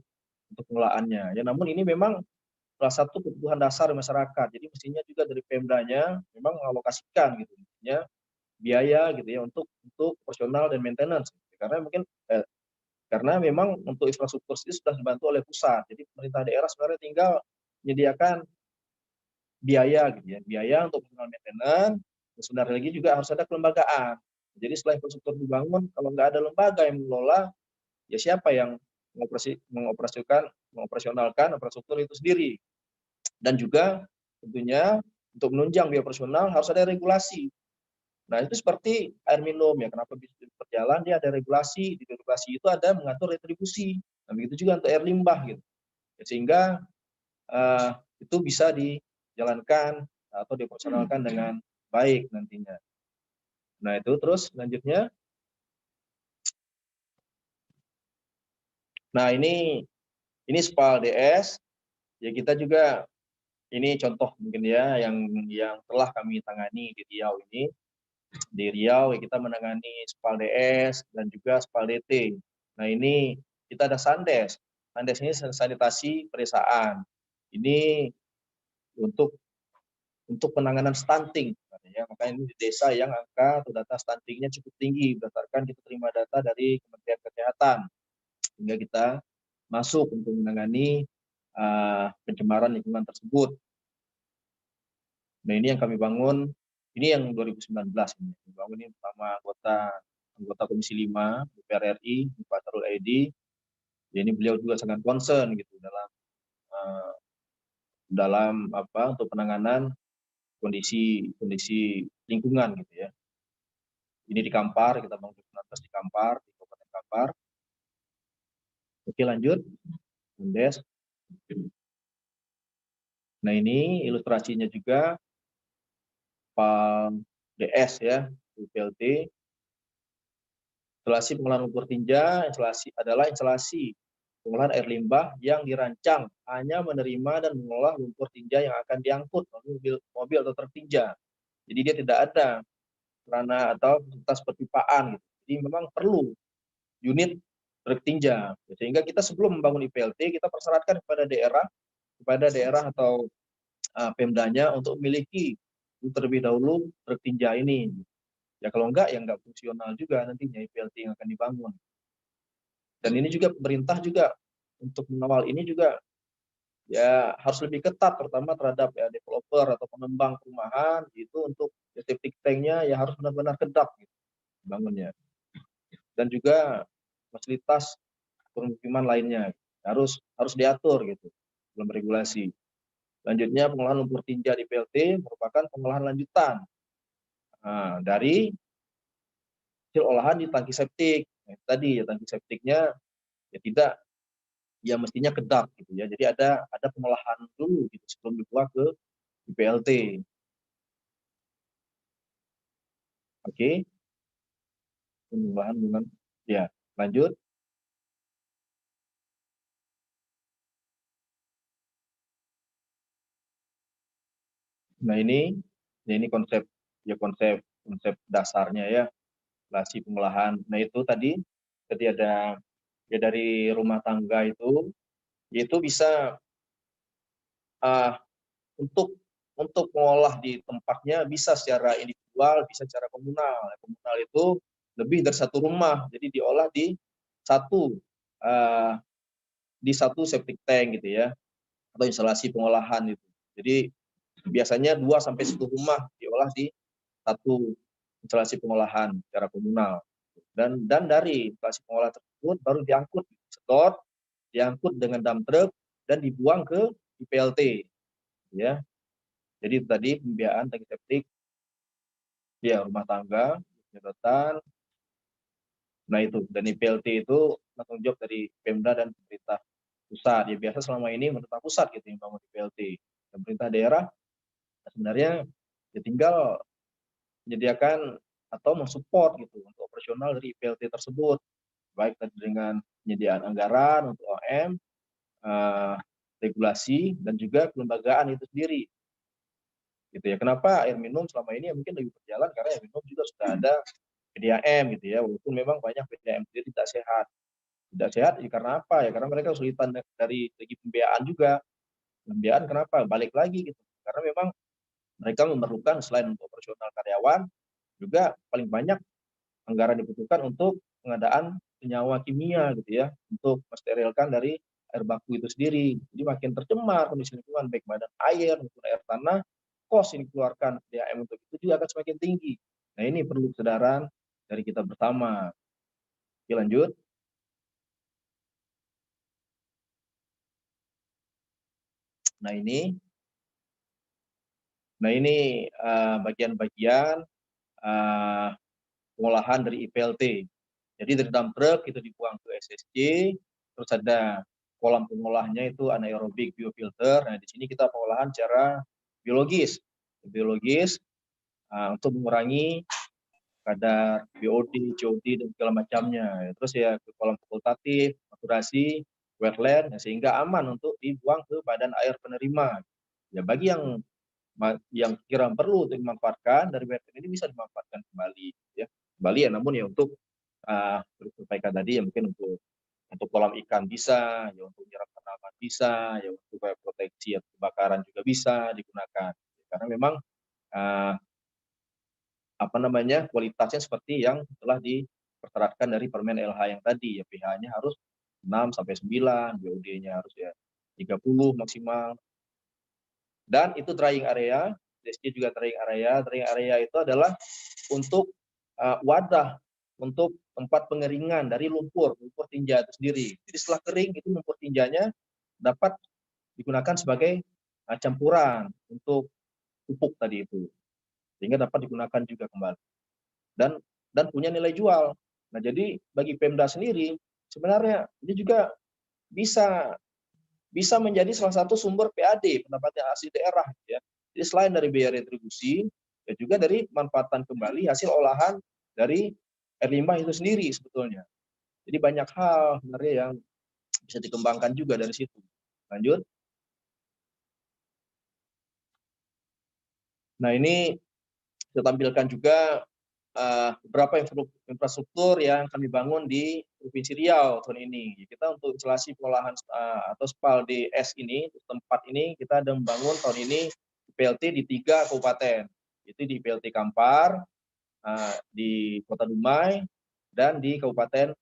pengelolaannya. Ya, namun ini memang salah satu kebutuhan dasar masyarakat. Jadi mestinya juga dari Pemdanya memang mengalokasikan gitu ya biaya gitu ya untuk personal dan maintenance. Karena mungkin karena memang untuk infrastruktur ini sudah dibantu oleh pusat. Jadi pemerintah daerah sebenarnya tinggal menyediakan biaya gitu ya, biaya untuk personal maintenance. Sebenarnya lagi juga harus ada kelembagaan. Jadi setelah infrastruktur dibangun, kalau nggak ada lembaga yang mengelola, ya siapa yang mengoperasionalkan infrastruktur itu sendiri. Dan juga tentunya untuk menunjang biaya personal harus ada regulasi. Nah, itu seperti air minum ya, kenapa bisa berjalan, dia ada regulasi, di regulasi itu ada mengatur retribusi. Nah, begitu juga untuk air limbah gitu. Sehingga itu bisa dijalankan atau dioperasionalkan dengan baik nantinya. Nah, itu terus selanjutnya. Nah, ini SPAL DS. Ya, kita juga ini contoh mungkin ya yang telah kami tangani di Riau ini. Di Riau ya kita menangani SPAL DS dan juga SPAL DT. Nah, ini kita ada Sandes. Sandes ini sanitasi pedesaan. Ini untuk penanganan stunting. Ya, makanya ini di desa yang angka atau data stuntingnya cukup tinggi berdasarkan kita terima data dari Kementerian Kesehatan, hingga kita masuk untuk menangani pencemaran lingkungan tersebut. Nah, ini yang kami bangun, ini yang 2019 ini. Kami bangun ini bersama anggota Komisi 5 DPR RI, Pak Sarul Edi. Ya, ini beliau juga sangat concern gitu dalam untuk penanganan kondisi lingkungan gitu ya. Ini di Kampar, kita bangun di Kampar, di Kabupaten Kampar. Oke, lanjut. Mendes. Nah, ini ilustrasinya juga PAL DS ya, PLT. Instalasi pengolahan lumpur tinja adalah instalasi pengolahan air limbah yang dirancang hanya menerima dan mengolah lumpur tinja yang akan diangkut melalui mobil atau truk tinja. Jadi dia tidak ada sarana atau fasilitas perpipaan gitu. Jadi memang perlu unit truk tinja. Sehingga kita sebelum membangun IPLT kita persyaratkan kepada daerah atau Pemdanya untuk memiliki terlebih dahulu truk tinja ini. Ya kalau enggak ya enggak fungsional juga nantinya IPLT yang akan dibangun. Dan ini juga pemerintah juga untuk mengawal ini juga ya harus lebih ketat, terutama terhadap ya developer atau pengembang perumahan itu untuk septic tanknya ya harus benar-benar kedap gitu bangunnya. Dan juga fasilitas permukiman lainnya harus diatur gitu dalam regulasi. Selanjutnya pengolahan lumpur tinja di PLT merupakan pengolahan lanjutan dari hasil olahan di tangki septik. Nah, tadi ya tangki septiknya ya tidak ya mestinya kedap gitu ya. Jadi ada pengolahan dulu gitu sebelum dibuat ke PLT. Oke. Pengolahan dengan ya, lanjut. Nah, ini konsep dasarnya ya, relasi pengolahan. Nah, itu tadi ada ya dari rumah tangga itu bisa untuk mengolah di tempatnya bisa secara individual, bisa secara komunal. Komunal itu lebih dari satu rumah, jadi diolah di satu septic tank gitu ya, atau instalasi pengolahan itu. Jadi biasanya 2 sampai 1 rumah diolah di satu instalasi pengolahan secara komunal. Dan dari instalasi pengolahan tersebut baru diangkut, sedot, diangkut dengan dump truck dan dibuang ke IPLT, ya. Jadi itu tadi pembiayaan tangki septik, ya rumah tangga, sedotan. Nah itu, dan IPLT itu tanggung jawab dari Pemda dan pemerintah pusat. Ya biasa selama ini pemerintah pusat gitu yang bangun IPLT. Dan pemerintah daerah sebenarnya ya tinggal menyediakan atau mensupport gitu untuk operasional dari IPLT tersebut, baik dengan penyediaan anggaran untuk OM, regulasi, dan juga kelembagaan itu sendiri. Gitu ya. Kenapa air minum selama ini mungkin lebih berjalan karena air minum juga sudah ada PDAM gitu ya, walaupun memang banyak PDAM sendiri tidak sehat. Tidak sehat ya karena apa? Ya karena mereka kesulitan dari segi pembiayaan juga. Pembiayaan kenapa? Balik lagi gitu. Karena memang mereka memerlukan selain untuk operasional karyawan, juga paling banyak anggaran dibutuhkan untuk pengadaan senyawa kimia gitu ya, untuk mensterilkan dari air baku itu sendiri. Jadi makin tercemar kondisi lingkungan baik badan air maupun air tanah, kos yang dikeluarkan PDAM untuk itu juga akan semakin tinggi. Nah ini perlu kesadaran dari kita bersama. Oke, lanjut. Nah ini bagian-bagian pengolahan dari IPLT. Jadi dari dump truck itu dibuang ke SSC, terus ada kolam pengolahnya itu anaerobik biofilter. Nah di sini kita pengolahan secara biologis, untuk mengurangi kadar BOD, COD dan segala macamnya. Terus ya ke kolam fakultatif, saturasi, wetland, ya, sehingga aman untuk dibuang ke badan air penerima. Ya bagi yang kira perlu untuk dimanfaatkan dari wetland ini bisa dimanfaatkan kembali, ya kembali ya. Namun ya untuk berusaha tadi ya mungkin untuk kolam ikan bisa, ya untuk nyerap tanaman bisa, ya untuk proteksi atau kebakaran juga bisa digunakan. Karena memang kualitasnya seperti yang telah diperterapkan dari Permen LH yang tadi, ya pH-nya harus 6 sampai 9, BOD-nya harus ya 30 maksimal. Dan itu drying area, DSC juga drying area. Drying area itu adalah untuk wadah untuk tempat pengeringan dari lumpur tinja itu sendiri. Jadi setelah kering itu lumpur tinjanya dapat digunakan sebagai campuran untuk pupuk tadi itu, sehingga dapat digunakan juga kembali dan punya nilai jual. Nah jadi bagi Pemda sendiri sebenarnya ini juga bisa menjadi salah satu sumber PAD, pendapatan asli daerah ya. Jadi selain dari biaya retribusi, ya juga dari manfaatan kembali hasil olahan dari air limbah itu sendiri sebetulnya. Jadi banyak hal sebenarnya yang bisa dikembangkan juga dari situ. Lanjut. Nah ini saya tampilkan juga beberapa infrastruktur yang kami bangun di Provinsi Riau tahun ini. Kita untuk instalasi pengolahan atau SPAL DS ini, tempat ini kita ada membangun tahun ini IPLT di 3 kabupaten. Itu di IPLT Kampar, di Kota Dumai, dan di Kabupaten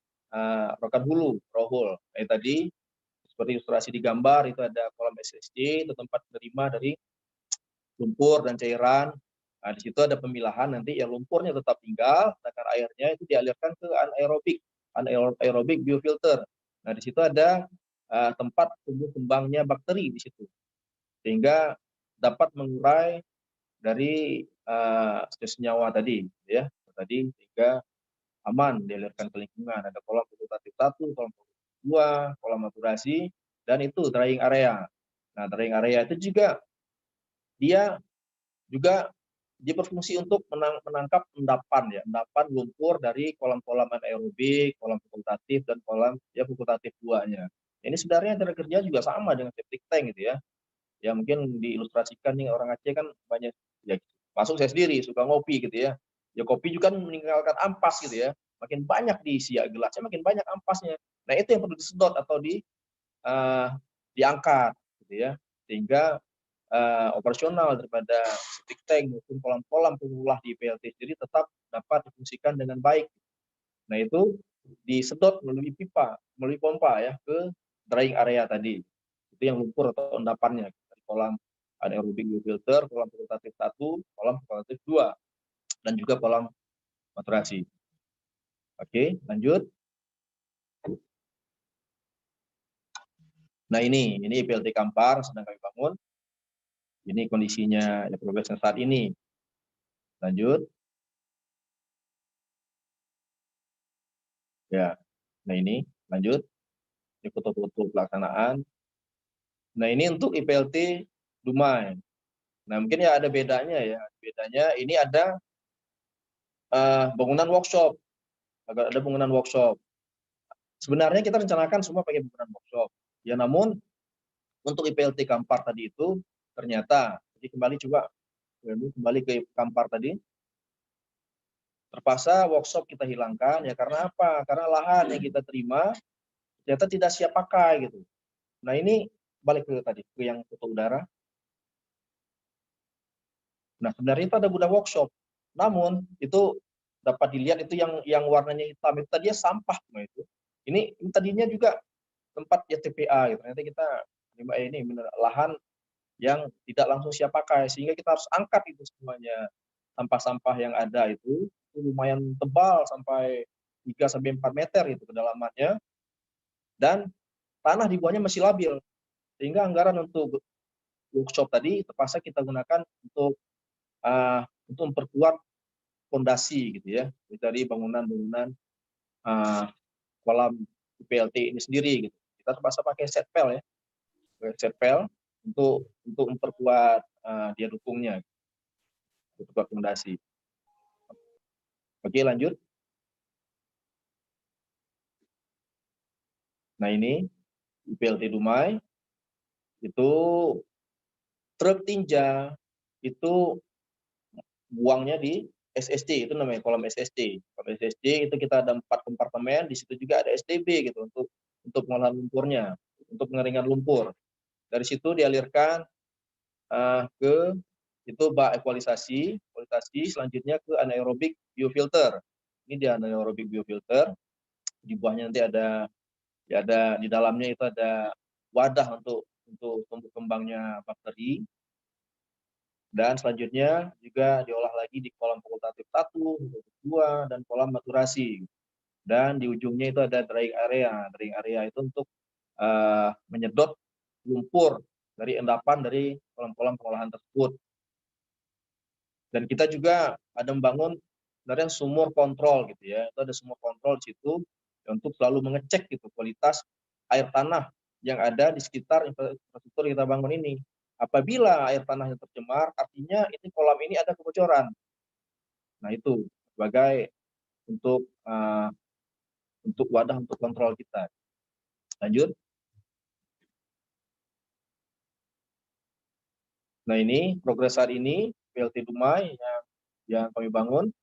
Rokan Hulu, Rohul. Tadi seperti ilustrasi di gambar itu ada kolam SSC, itu tempat menerima dari lumpur dan cairan. Nah, di situ ada pemilahan nanti yang lumpurnya tetap tinggal, sedangkan airnya itu dialirkan ke anaerobik biofilter. Nah, di situ ada tempat tumbuh kembangnya bakteri di situ, sehingga dapat mengurai dari senyawa tadi, ya tadi, sehingga aman dialirkan ke lingkungan. Ada kolam fakultatif 1, kolam fakultatif 2, kolam maturasi, dan itu drying area. Nah, drying area itu juga dia juga dia berfungsi untuk menangkap endapan lumpur dari kolam-kolam anaerobik, kolam fakultatif, dan kolam ya fakultatif 2-nya. Ini sebenarnya cara kerja juga sama dengan septic tank gitu ya. Ya mungkin diilustrasikan nih, orang Aceh kan banyak ya, masuk saya sendiri suka ngopi gitu ya. Ya kopi juga meninggalkan ampas gitu ya. Makin banyak diisi ya gelasnya, makin banyak ampasnya. Nah itu yang perlu disedot atau diangkat gitu ya. Sehingga operasional daripada septic tank maupun kolam-kolam pengolah di IPLT sendiri tetap dapat difungsikan dengan baik. Nah itu disedot melalui pipa, melalui pompa ya ke drying area tadi. Itu yang lumpur atau endapannya dari kolam anaerobik biofilter, kolam fakultatif 1, kolam fakultatif 2, dan juga kolam maturasi. Oke, lanjut. Nah ini PLT Kampar sedang kami bangun. Ini kondisinya ya, progresnya saat ini. Lanjut. Ya, nah ini lanjut. Ini foto-foto pelaksanaan. Nah ini untuk IPLT Dumai. Nah mungkin ya ada bedanya ya. Bedanya ini ada bangunan workshop. Ada bangunan workshop. Sebenarnya kita rencanakan semua pakai bangunan workshop. Ya namun untuk IPLT Kampar tadi itu ternyata, jadi kembali ke Kampar tadi, terpaksa workshop kita hilangkan ya karena apa? Karena lahan yang kita terima ternyata tidak siap pakai gitu. Nah ini balik ke tadi ke yang foto udara. Nah sebenarnya itu ada gudang workshop, namun itu dapat dilihat itu yang warnanya hitam itu tadinya sampah semua itu. Ini tadinya juga tempat ya TPA gitu. Ternyata kita ini benar lahan yang tidak langsung siap pakai sehingga kita harus angkat itu semuanya. Sampah-sampah yang ada itu lumayan tebal sampai 3 sampai 4 meter itu kedalamannya, dan tanah di bawahnya masih labil. Sehingga anggaran untuk workshop tadi terpaksa kita gunakan untuk memperkuat fondasi gitu ya dari bangunan-bangunan kolam PLT ini sendiri gitu. Kita terpaksa pakai setpel ya, setpel untuk memperkuat dia dukungnya, memperkuat fondasi. Oke lanjut. Nah ini PLT Dumai itu truk tinja itu buangnya di SSD, itu namanya kolam SSD. Kolam SSD itu kita ada 4 kompartemen, di situ juga ada SDB gitu untuk pengolahan lumpurnya, untuk pengeringan lumpur. Dari situ dialirkan ke itu bak ekualisasi, selanjutnya ke anaerobik biofilter. Ini di anaerobik biofilter, di bawahnya nanti ada di dalamnya itu ada wadah untuk tumbuh kembangnya bakteri. Dan selanjutnya juga diolah lagi di kolam fakultatif 1, 2, dan kolam maturasi. Dan di ujungnya itu ada drying area. Drying area itu untuk menyedot lumpur dari endapan dari kolam-kolam pengolahan tersebut. Dan kita juga ada membangun sebenarnya sumur kontrol gitu ya. Itu ada sumur kontrol di situ untuk selalu mengecek gitu kualitas air tanah yang ada di sekitar infrastruktur yang kita bangun ini. Apabila air tanahnya tercemar, artinya ini kolam ini ada kebocoran. Nah itu sebagai untuk wadah untuk kontrol kita. Lanjut. Nah ini progres saat ini PLT Dumai yang kami bangun.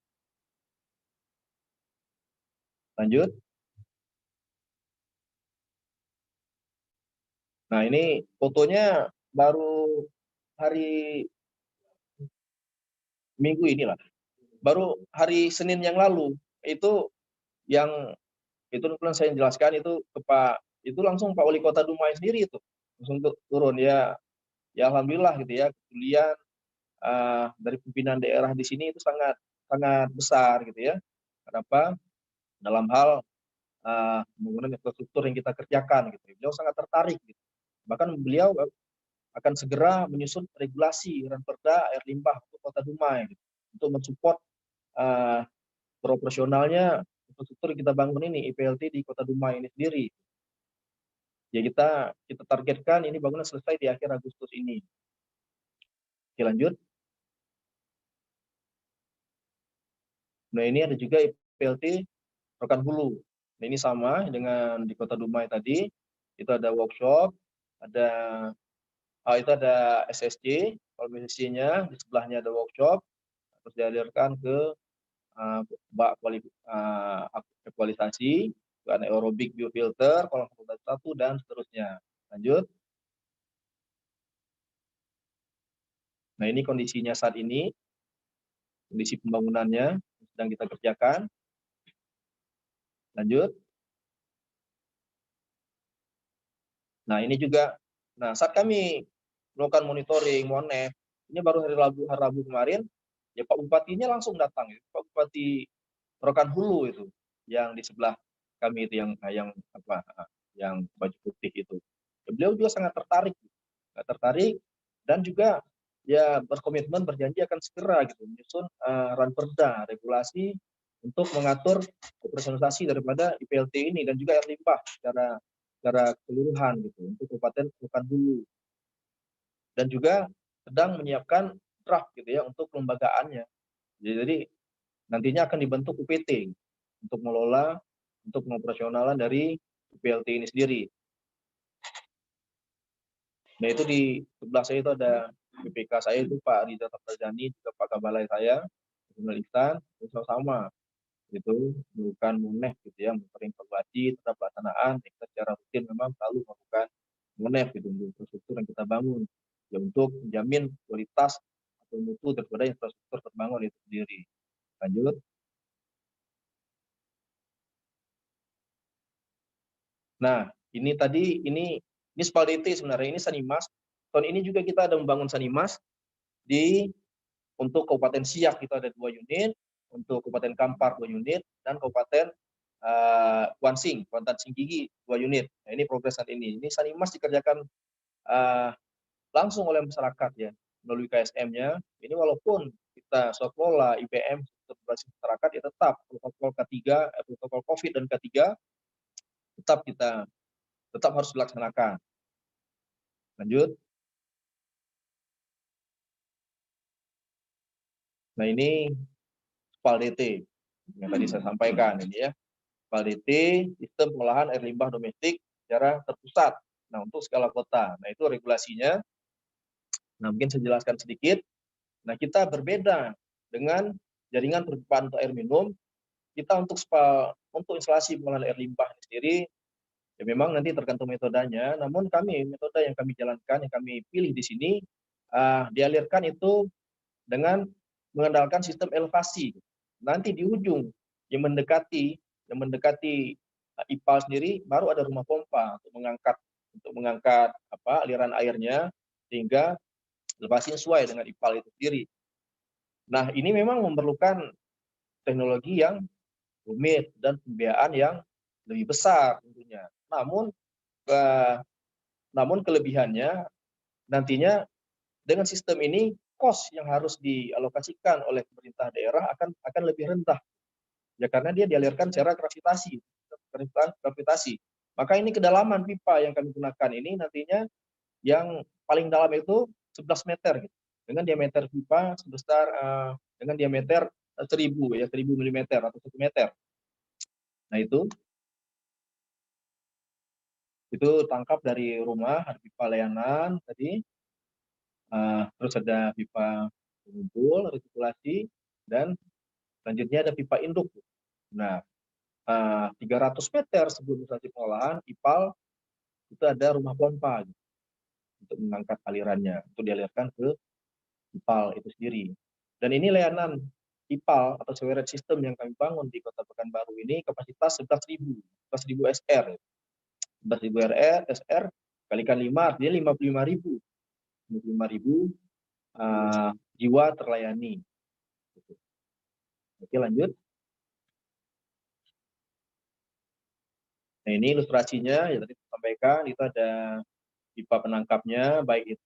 Lanjut. Nah ini fotonya baru hari Minggu inilah. Baru hari Senin yang lalu itu yang itu kemudian saya jelaskan itu ke Pak, itu langsung Pak Wali Kota Dumai sendiri itu langsung turun ya alhamdulillah gitu ya, kepedulian dari pimpinan daerah di sini itu sangat sangat besar gitu ya. Kenapa? Dalam hal pembangunan infrastruktur yang kita kerjakan gitu. Beliau sangat tertarik gitu. Bahkan beliau akan segera menyusun regulasi Ranperda air limbah untuk Kota Dumai gitu, untuk mensupport beroperasionalnya infrastruktur yang kita bangun ini IPLT di Kota Dumai ini sendiri. Ya kita targetkan ini bangunan selesai di akhir Agustus ini. Oke lanjut. Nah ini ada juga IPLT Rokan Hulu. Nah ini sama dengan di Kota Dumai tadi, itu ada workshop, itu ada SSC, kalau SSC-nya di sebelahnya ada workshop, terus dialirkan ke bak ekualisasi, ke anaerobik biofilter, kolam fakultatif 1, dan seterusnya. Lanjut. Nah ini kondisinya saat ini, kondisi pembangunannya sedang kita kerjakan. Lanjut. Nah ini juga, nah saat kami melakukan monitoring Monef, ini baru hari Rabu kemarin, ya Pak Bupatinya langsung datang, ya. Pak Bupati Rokan Hulu itu yang di sebelah kami itu yang apa yang baju putih itu. Beliau juga sangat tertarik dan juga ya berkomitmen berjanji akan segera gitu menyusun ranperda regulasi untuk mengatur operasionalisasi daripada IPLT ini dan juga air limbah secara keseluruhan gitu untuk Kabupaten Rokan Hulu, dan juga sedang menyiapkan draft gitu ya untuk kelembagaannya. Jadi nantinya akan dibentuk UPT untuk mengelola, untuk pengoperasionalan dari IPLT ini sendiri. Nah itu di sebelah saya itu ada BPK saya itu Pak Ridha Taptajani, juga Pak Kabalai saya, jurnalistan, sama-sama itu melakukan MUNEF gitu ya, monitoring evaluasi terhadap pelaksanaan. Kita secara rutin memang selalu melakukan MUNEF gitu untuk infrastruktur yang kita bangun ya, untuk menjamin kualitas atau mutu daripada infrastruktur terbangun itu sendiri. Lanjut. Nah, ini tadi ini Spaldete sebenarnya, ini Sanimas. Tahun ini juga kita ada membangun Sanimas di untuk Kabupaten Siak kita ada 2 unit, untuk Kabupaten Kampar 2 unit, dan Kabupaten Kuansing, Kuantan Singgigi 2 unit. Nah, ini progres saat ini. Ini Sanimas dikerjakan langsung oleh masyarakat ya, melalui KSM-nya. Ini walaupun kita swasembada IPM berbasis masyarakat ya tetap protokol K3, protokol COVID dan K3 tetap harus dilaksanakan. Lanjut. Nah ini Spaldete yang tadi saya sampaikan ini ya. Spaldete sistem pengolahan air limbah domestik secara terpusat. Nah untuk skala kota, nah itu regulasinya. Nah mungkin saya jelaskan sedikit. Nah kita berbeda dengan jaringan perpipaan untuk air minum. Kita untuk instalasi pengolahan air limbah sendiri ya memang nanti tergantung metodenya. Namun metode yang kami jalankan, yang kami pilih di sini dialirkan itu dengan mengandalkan sistem elevasi. Nanti di ujung yang mendekati IPAL sendiri baru ada rumah pompa untuk mengangkat aliran airnya sehingga elevasinya sesuai dengan IPAL itu sendiri. Nah, ini memang memerlukan teknologi yang rumit dan pembiayaan yang lebih besar tentunya. Namun kelebihannya nantinya dengan sistem ini kos yang harus dialokasikan oleh pemerintah daerah akan lebih rendah ya, karena dia dialirkan secara gravitasi. Maka ini kedalaman pipa yang kami gunakan ini nantinya yang paling dalam itu 11 meter gitu, dengan diameter pipa sebesar dengan diameter 1000 mm atau 1 meter. Nah itu tangkap dari rumah, ada pipa layanan tadi, terus ada pipa pengumpul resirkulasi, dan selanjutnya ada pipa induk. Nah 300 meter sebelum instalasi pengolahan IPAL itu ada rumah pompa gitu, untuk mengangkat alirannya untuk dialirkan ke IPAL itu sendiri. Dan ini layanan IPAL atau sewerage system yang kami bangun di Kota Pekanbaru ini kapasitas 11.000 SR. 11.000 SR kalikan 5 artinya 55.000 jiwa terlayani. Oke, lanjut. Nah ini ilustrasinya ya tadi saya sampaikan, itu ada pipa penangkapnya baik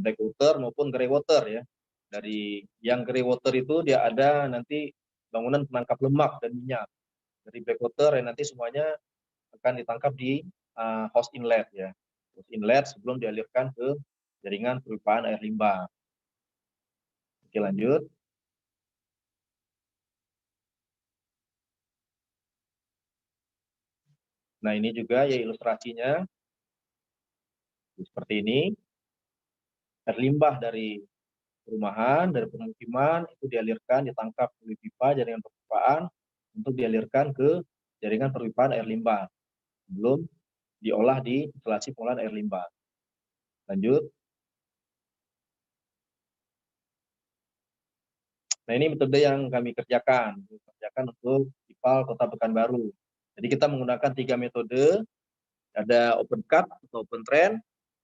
black water maupun grey water ya. Dari yang grey water itu dia ada nanti bangunan penangkap lemak dan minyak. Dari black water yang nanti semuanya akan ditangkap di host inlet ya. Host inlet sebelum dialirkan ke jaringan perpipaan air limbah. Oke, lanjut. Nah ini juga ya ilustrasinya seperti ini. Air limbah dari perumahan, dari pemukiman itu dialirkan, ditangkap melalui pipa jaringan perpipaan untuk dialirkan ke jaringan perpipaan air limbah sebelum diolah di instalasi pengolahan air limbah. Lanjut. Nah ini metode yang kami kerjakan untuk IPAL Kota Pekanbaru. Jadi kita menggunakan 3 metode, ada open cut atau open drain,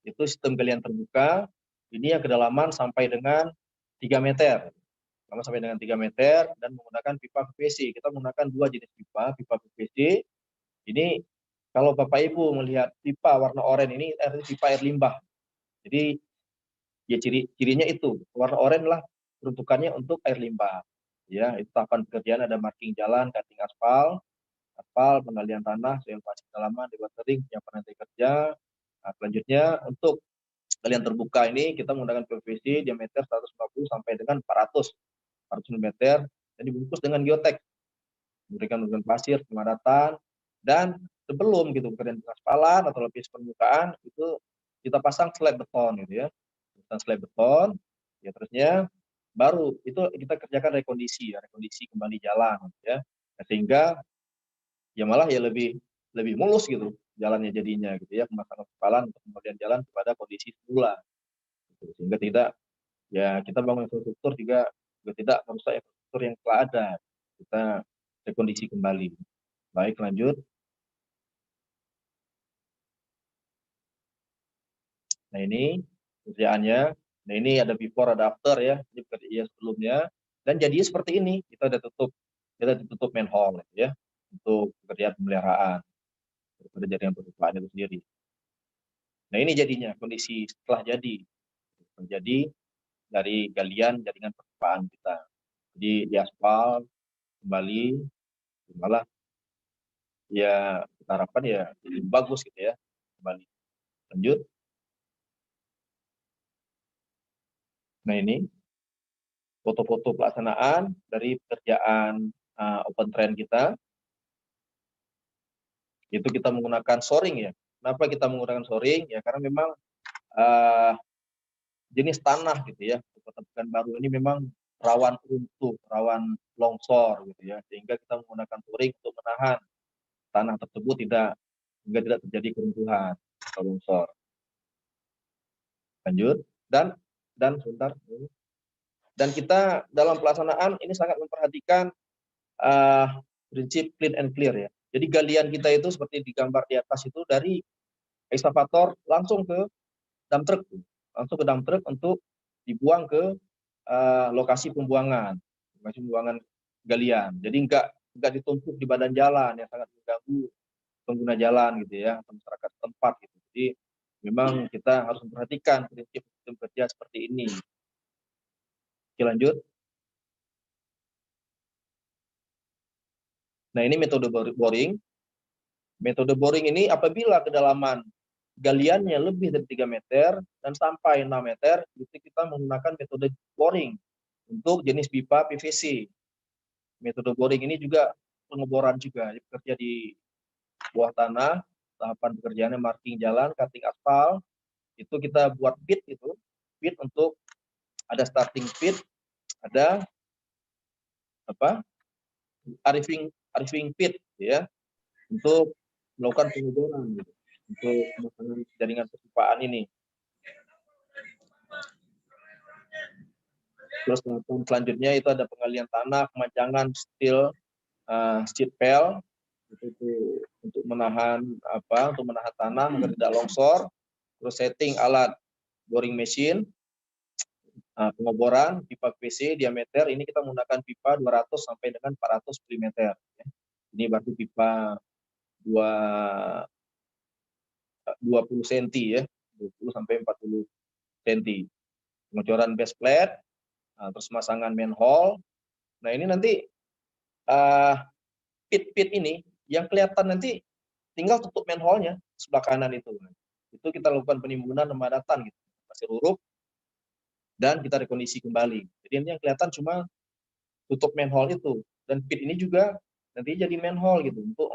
itu sistem galian terbuka, ini yang kedalaman sampai dengan 3 meter. sama sampai dengan 3 meter, dan menggunakan pipa PVC. Kita menggunakan 2 jenis pipa PVC. Ini kalau Bapak Ibu melihat pipa warna oranye ini pipa air limbah. Jadi ya cirinya itu, warna oranye lah peruntukannya untuk air limbah. Ya, itu tahapan pekerjaan ada marking jalan, cutting aspal, penggalian tanah, soil pasir kedalaman, dewatering, penyiapan lantai kerja. Nah, selanjutnya untuk galian terbuka ini kita menggunakan PVC diameter 150 sampai dengan 400 mm dan dibungkus dengan geotek, memberikan pasir, pemadatan, dan sebelum gitu pekerjaan pengaspalan atau lapis permukaan itu kita pasang slab beton gitu ya. Pasang slab beton, ya terusnya baru itu kita kerjakan rekondisi kembali jalan gitu ya. Sehingga ya malah ya lebih mulus gitu jalannya jadinya gitu ya, pemasangan aspalan untuk kemudian jalan kepada kondisi semula gitu. Sehingga tidak ya kita bangun infrastruktur juga tidak merusak infrastruktur yang telah ada, kita rekondisi kembali. Baik, lanjut. Nah ini kerjaannya. Nah ini ada before ada after ya, ini pekerjaan sebelumnya, dan jadinya seperti ini. Kita ditutup manhole ya untuk pekerjaan pemeliharaan daripada jaringan perpipaan itu sendiri. Nah ini jadinya kondisi setelah jadi menjadi dari galian jaringan perpipaan kita. Jadi diaspal kembali, malah ya kita harapkan ya lebih bagus gitu ya kembali. Lanjut. Nah ini foto-foto pelaksanaan dari pekerjaan open train kita. Itu kita menggunakan shoring ya. Kenapa kita menggunakan shoring? Ya karena memang jenis tanah gitu ya, Kota Pekanbaru ini memang rawan runtuh, rawan longsor gitu ya, sehingga kita menggunakan shoring untuk menahan tanah tersebut sehingga tidak terjadi keruntuhan atau longsor. Lanjut. Dan sebentar. Dan kita dalam pelaksanaan ini sangat memperhatikan prinsip clean and clear ya. Jadi galian kita itu seperti digambar di atas itu dari ekskavator langsung ke dump truck untuk dibuang ke lokasi pembuangan galian. Jadi enggak ditumpuk di badan jalan yang sangat mengganggu pengguna jalan gitu ya, atau masyarakat tempat gitu. Jadi memang kita harus memperhatikan prinsip kerja seperti ini. Oke, lanjut. Nah ini metode boring. Metode boring ini apabila kedalaman galiannya lebih dari 3 meter dan sampai 6 meter, itu kita menggunakan metode boring untuk jenis pipa PVC. Metode boring ini juga pengeboran juga, bekerja di bawah tanah, tahapan pekerjaannya marking jalan, cutting aspal, itu kita buat pit untuk ada starting pit, ada arifing pit ya, untuk melakukan pengeboran gitu, untuk pemasangan jaringan perpipaan ini. Terus selanjutnya itu ada penggalian tanah, pemancangan steel pel itu untuk menahan tanah agar tidak longsor. Terus setting alat boring machine, pengeboran pipa PVC diameter ini kita menggunakan pipa 200 sampai dengan 400 mm. Ini berarti pipa 20 cm ya, 20 sampai 40 cm. Pengecoran base plate, terus pemasangan manhole. Nah ini nanti pit ini yang kelihatan nanti tinggal tutup manhole-nya sebelah kanan itu. Itu kita lakukan penimbunan pemadatan gitu, pasir huruf, dan kita rekondisi kembali. Jadi ini yang kelihatan cuma tutup manhole itu, dan pit ini juga nanti jadi manhole gitu untuk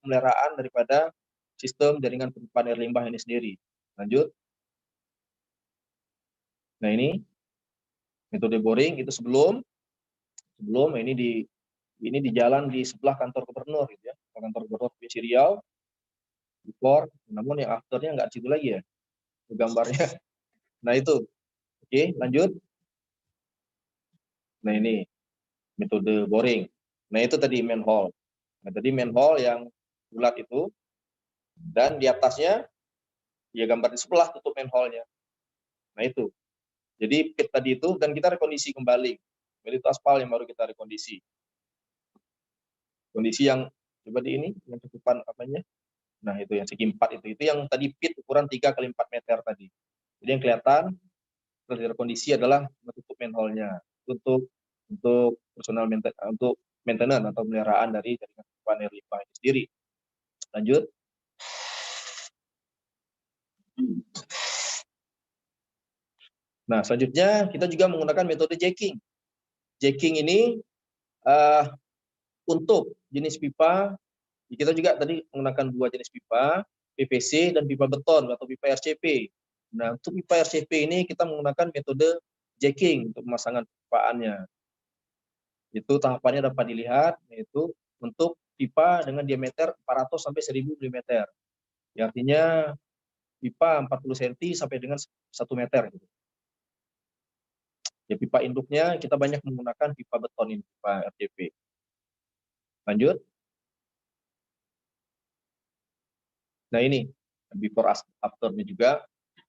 pemeliharaan daripada sistem jaringan perpipaan air limbah ini sendiri. Lanjut. Nah ini metode boring itu sebelum ini di jalan di sebelah kantor gubernur gitu ya, kantor gubernur Provinsi Riau. Before, namun yang afternya nggak situ lagi ya gambarnya. Nah itu, oke, lanjut. Nah ini metode boring. Nah itu tadi manhole. Nah tadi manhole yang bulat itu, dan di atasnya ya gambar di sebelah tutup manhole-nya. Nah itu. Jadi pit tadi itu, dan kita rekondisi kembali Jadi itu aspal yang baru kita rekondisi. Kondisi yang coba di ini, yang cukupan apanya? Nah itu yang segi 4 itu yang tadi pit ukuran 3 kali 4 meter tadi. Jadi yang kelihatan dari kondisi adalah menutup manhole-nya untuk personal untuk maintenance atau pemeliharaan dari jaringan pembuangan air limbah itu sendiri. Lanjut. Nah selanjutnya kita juga menggunakan metode jacking. Jacking ini untuk jenis pipa kita juga tadi menggunakan 2 jenis pipa, PVC dan pipa beton atau pipa RCP. Nah, untuk pipa RCP ini kita menggunakan metode jacking untuk pemasangan pipaannya. Itu tahapannya dapat dilihat, yaitu untuk pipa dengan diameter 400 sampai 1000 mm. Ya, artinya pipa 40 cm sampai dengan 1 meter. Ya, pipa induknya kita banyak menggunakan pipa beton ini, pipa RCP. Lanjut. Nah ini before afternya juga.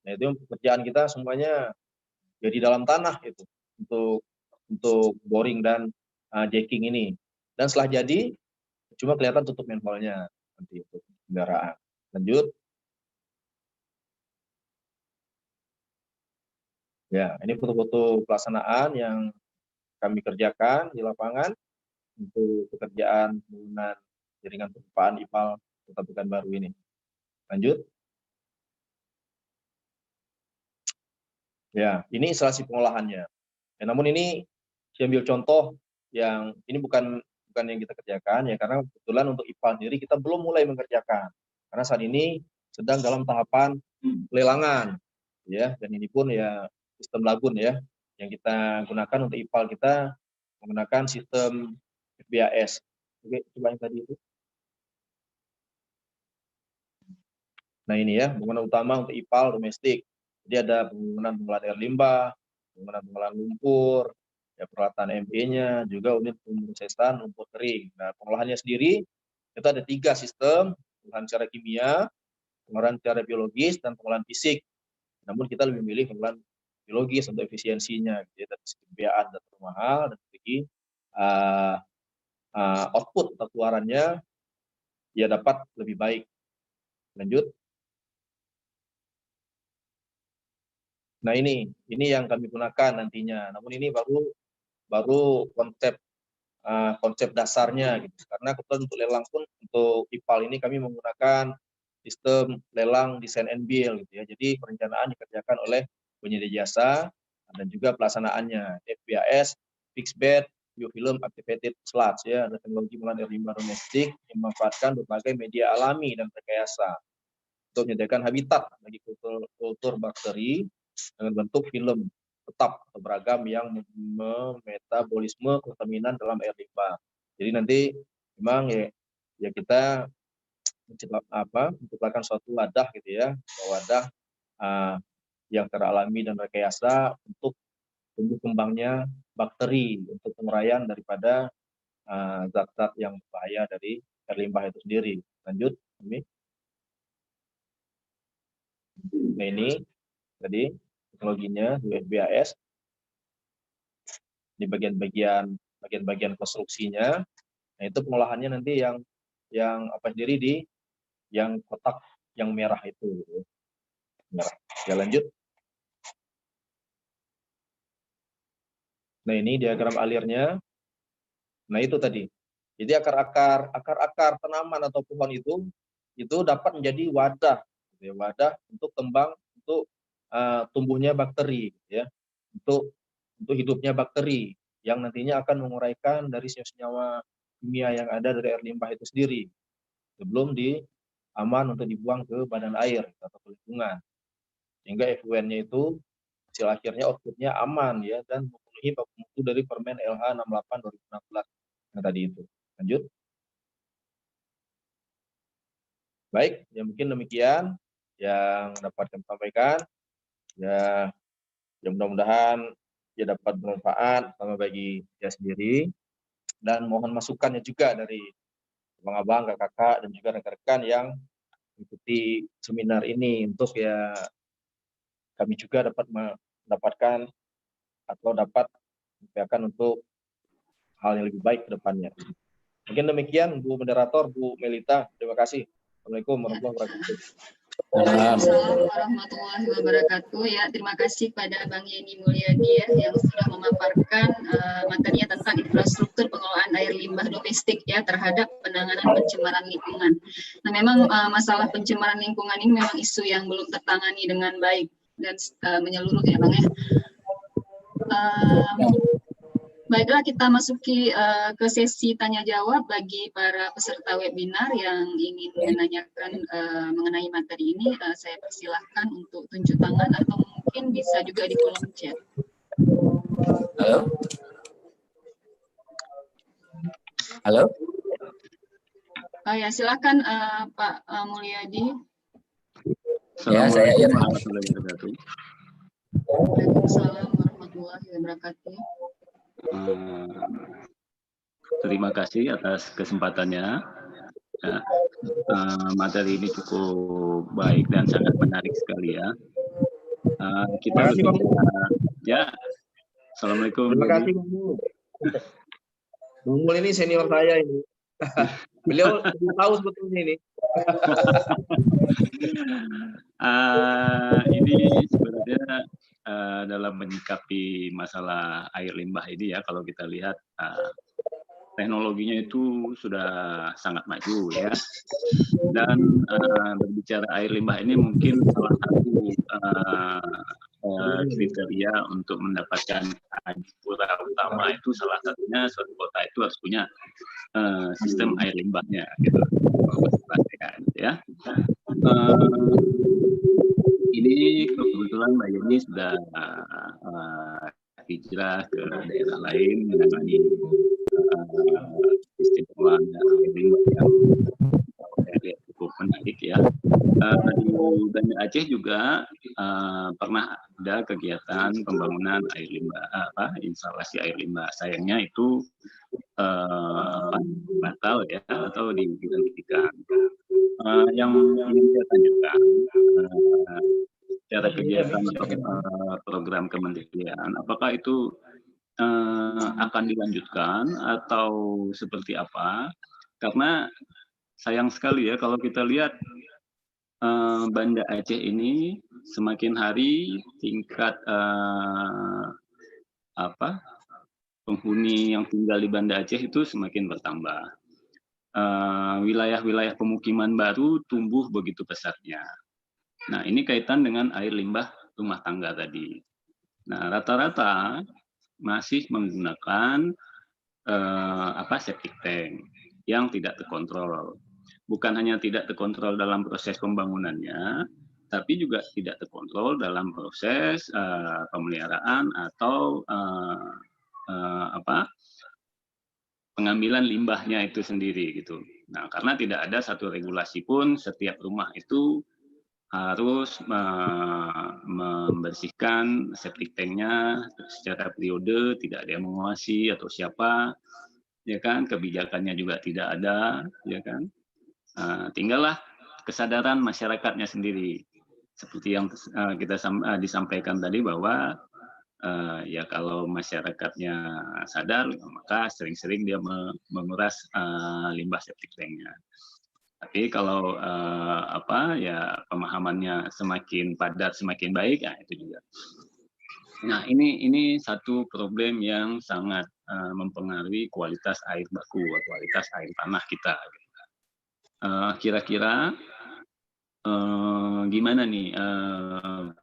Nah itu pekerjaan kita semuanya ya di dalam tanah itu untuk boring dan jacking ini. Dan setelah jadi cuma kelihatan tutup manhole-nya nanti untuk kendaraan. Lanjut. Ya ini foto-foto pelaksanaan yang kami kerjakan di lapangan untuk pekerjaan pembangunan jaringan perpipaan IPAL Kota Pekanbaru ini. Lanjut. Ya, ini instalasi pengolahannya. Ya, namun ini saya ambil contoh yang ini bukan yang kita kerjakan ya, karena kebetulan untuk IPAL sendiri kita belum mulai mengerjakan. Karena saat ini sedang dalam tahapan lelangan ya, dan ini pun ya sistem lagun ya yang kita gunakan untuk IPAL kita menggunakan sistem FBAS. Oke, coba yang tadi itu. Nah ini ya, bangunan utama untuk IPAL domestik. Jadi ada penggunaan air limbah, penggunaan lumpur, ya peralatan ME-nya, juga unit pemrosesan lumpur kering. Nah pengolahannya sendiri itu ada 3 sistem, pengolahan secara kimia, pengolahan secara biologis, dan pengolahan fisik. Namun kita lebih memilih pengolahan biologis untuk efisiensinya, gitu ya, dari segi kebiayaan dan mahal, dan segi output atau keluarannya ya dapat lebih baik. Lanjut. Nah ini yang kami gunakan nantinya. Namun ini baru konsep dasarnya gitu. Karena kebetulan untuk lelang pun untuk IPAL ini kami menggunakan sistem lelang desain and build gitu ya. Jadi perencanaan dikerjakan oleh penyedia jasa dan juga pelaksanaannya FBAS, fixed bed, biofilm activated sludge ya, ada teknologi pengolahan air limbah domestik yang memanfaatkan berbagai media alami dan rekayasa untuk menyediakan habitat bagi kultur bakteri dengan bentuk film tetap atau beragam yang memetabolisme kontaminan dalam air limbah. Jadi nanti memang ya kita menciptakan suatu wadah gitu ya, wadah yang teralami dan rekayasa untuk tumbuh kembangnya bakteri untuk penguraian daripada zat-zat yang berbahaya dari air limbah itu sendiri. Lanjut, ini. Nah ini tadi teknologinya UFBAS di bagian konstruksinya. Nah itu pengolahannya nanti yang apa sendiri di yang kotak yang merah itu merah. Ya lanjut. Nah ini diagram alirnya. Nah itu tadi. Jadi akar-akar tanaman atau pohon itu dapat menjadi wadah, gitu ya, wadah untuk kembang untuk tumbuhnya bakteri, ya, untuk hidupnya bakteri yang nantinya akan menguraikan dari senyawa kimia yang ada dari air limbah itu sendiri sebelum aman untuk dibuang ke badan air atau ke lingkungan, sehingga effluentnya itu hasil akhirnya outputnya aman ya dan memenuhi baku mutu dari Permen LH 68 2016 yang tadi itu. Lanjut. Baik, ya mungkin demikian yang dapat kami sampaikan. Ya, mudah-mudahan ya dapat bermanfaat sama bagi dia sendiri dan mohon masukannya juga dari abang-abang, kakak-kakak dan juga rekan-rekan yang mengikuti seminar ini untuk ya kami juga dapat mendapatkan atau dapat upayakan untuk hal yang lebih baik ke depannya. Mungkin demikian Bu Moderator, Bu Melita. Terima kasih. Assalamualaikum warahmatullahi wabarakatuh. Waalaikumsalam warahmatullahi wabarakatuh. Ya, terima kasih pada Bang Yeni Mulyadi ya, yang sudah memaparkan materinya tentang infrastruktur pengelolaan air limbah domestik ya terhadap penanganan pencemaran lingkungan. Nah, memang masalah pencemaran lingkungan ini memang isu yang belum tertangani dengan baik dan menyeluruh ya Bang ya. Baiklah, kita masuki ke sesi tanya jawab bagi para peserta webinar yang ingin menanyakan mengenai materi ini. Saya persilahkan untuk tunjuk tangan atau mungkin bisa juga di kolom chat. Halo? Halo? Ya, silakan Pak Mulyadi. Ya, saya Irfan. Waalaikumsalam warahmatullahi wabarakatuh. Terima kasih atas kesempatannya. Ya, materi ini cukup baik dan sangat menarik sekali ya. Kita berbicara, ya. Assalamualaikum. Terima kasih Bung Mul ini senior saya ini. Beliau tahu sebetulnya ini. Ini sebenarnya dalam menyikapi masalah air limbah ini ya, kalau kita lihat teknologinya itu sudah sangat maju ya, dan berbicara air limbah ini mungkin salah satu kriteria untuk mendapatkan Adipura utama itu salah satunya suatu kota itu harus punya sistem air limbahnya gitu. Ya. Ini kebetulan Mbak Yeni sudah hijrah ke daerah lain menangani sistem pengelolaan air limbah yang saya lihat cukup menarik ya. Di Banda Aceh juga pernah ada kegiatan pembangunan air limbah, instalasi air limbah. Sayangnya itu batal ya atau dihentikan. Yang ingin saya tanyakan, cara kegiatan atau program kementerian, apakah itu akan dilanjutkan atau seperti apa? Karena sayang sekali ya kalau kita lihat Banda Aceh ini semakin hari tingkat penghuni yang tinggal di Banda Aceh itu semakin bertambah. Wilayah-wilayah pemukiman baru tumbuh begitu pesatnya. Nah, ini kaitan dengan air limbah rumah tangga tadi. Nah, rata-rata masih menggunakan septic tank yang tidak terkontrol. Bukan hanya tidak terkontrol dalam proses pembangunannya, tapi juga tidak terkontrol dalam proses pemeliharaan atau pengambilan limbahnya itu sendiri gitu. Nah, karena tidak ada satu regulasi pun setiap rumah itu harus membersihkan septic tanknya secara periode, tidak ada yang mengawasi atau siapa, ya kan? Kebijakannya juga tidak ada, ya kan? Tinggallah kesadaran masyarakatnya sendiri, seperti yang kita disampaikan tadi bahwa ya kalau masyarakatnya sadar maka sering-sering dia menguras limbah septic tanknya. Tapi kalau ya pemahamannya semakin padat semakin baik ya itu juga. Nah ini satu problem yang sangat mempengaruhi kualitas air baku, kualitas air tanah kita. Kira-kira gimana nih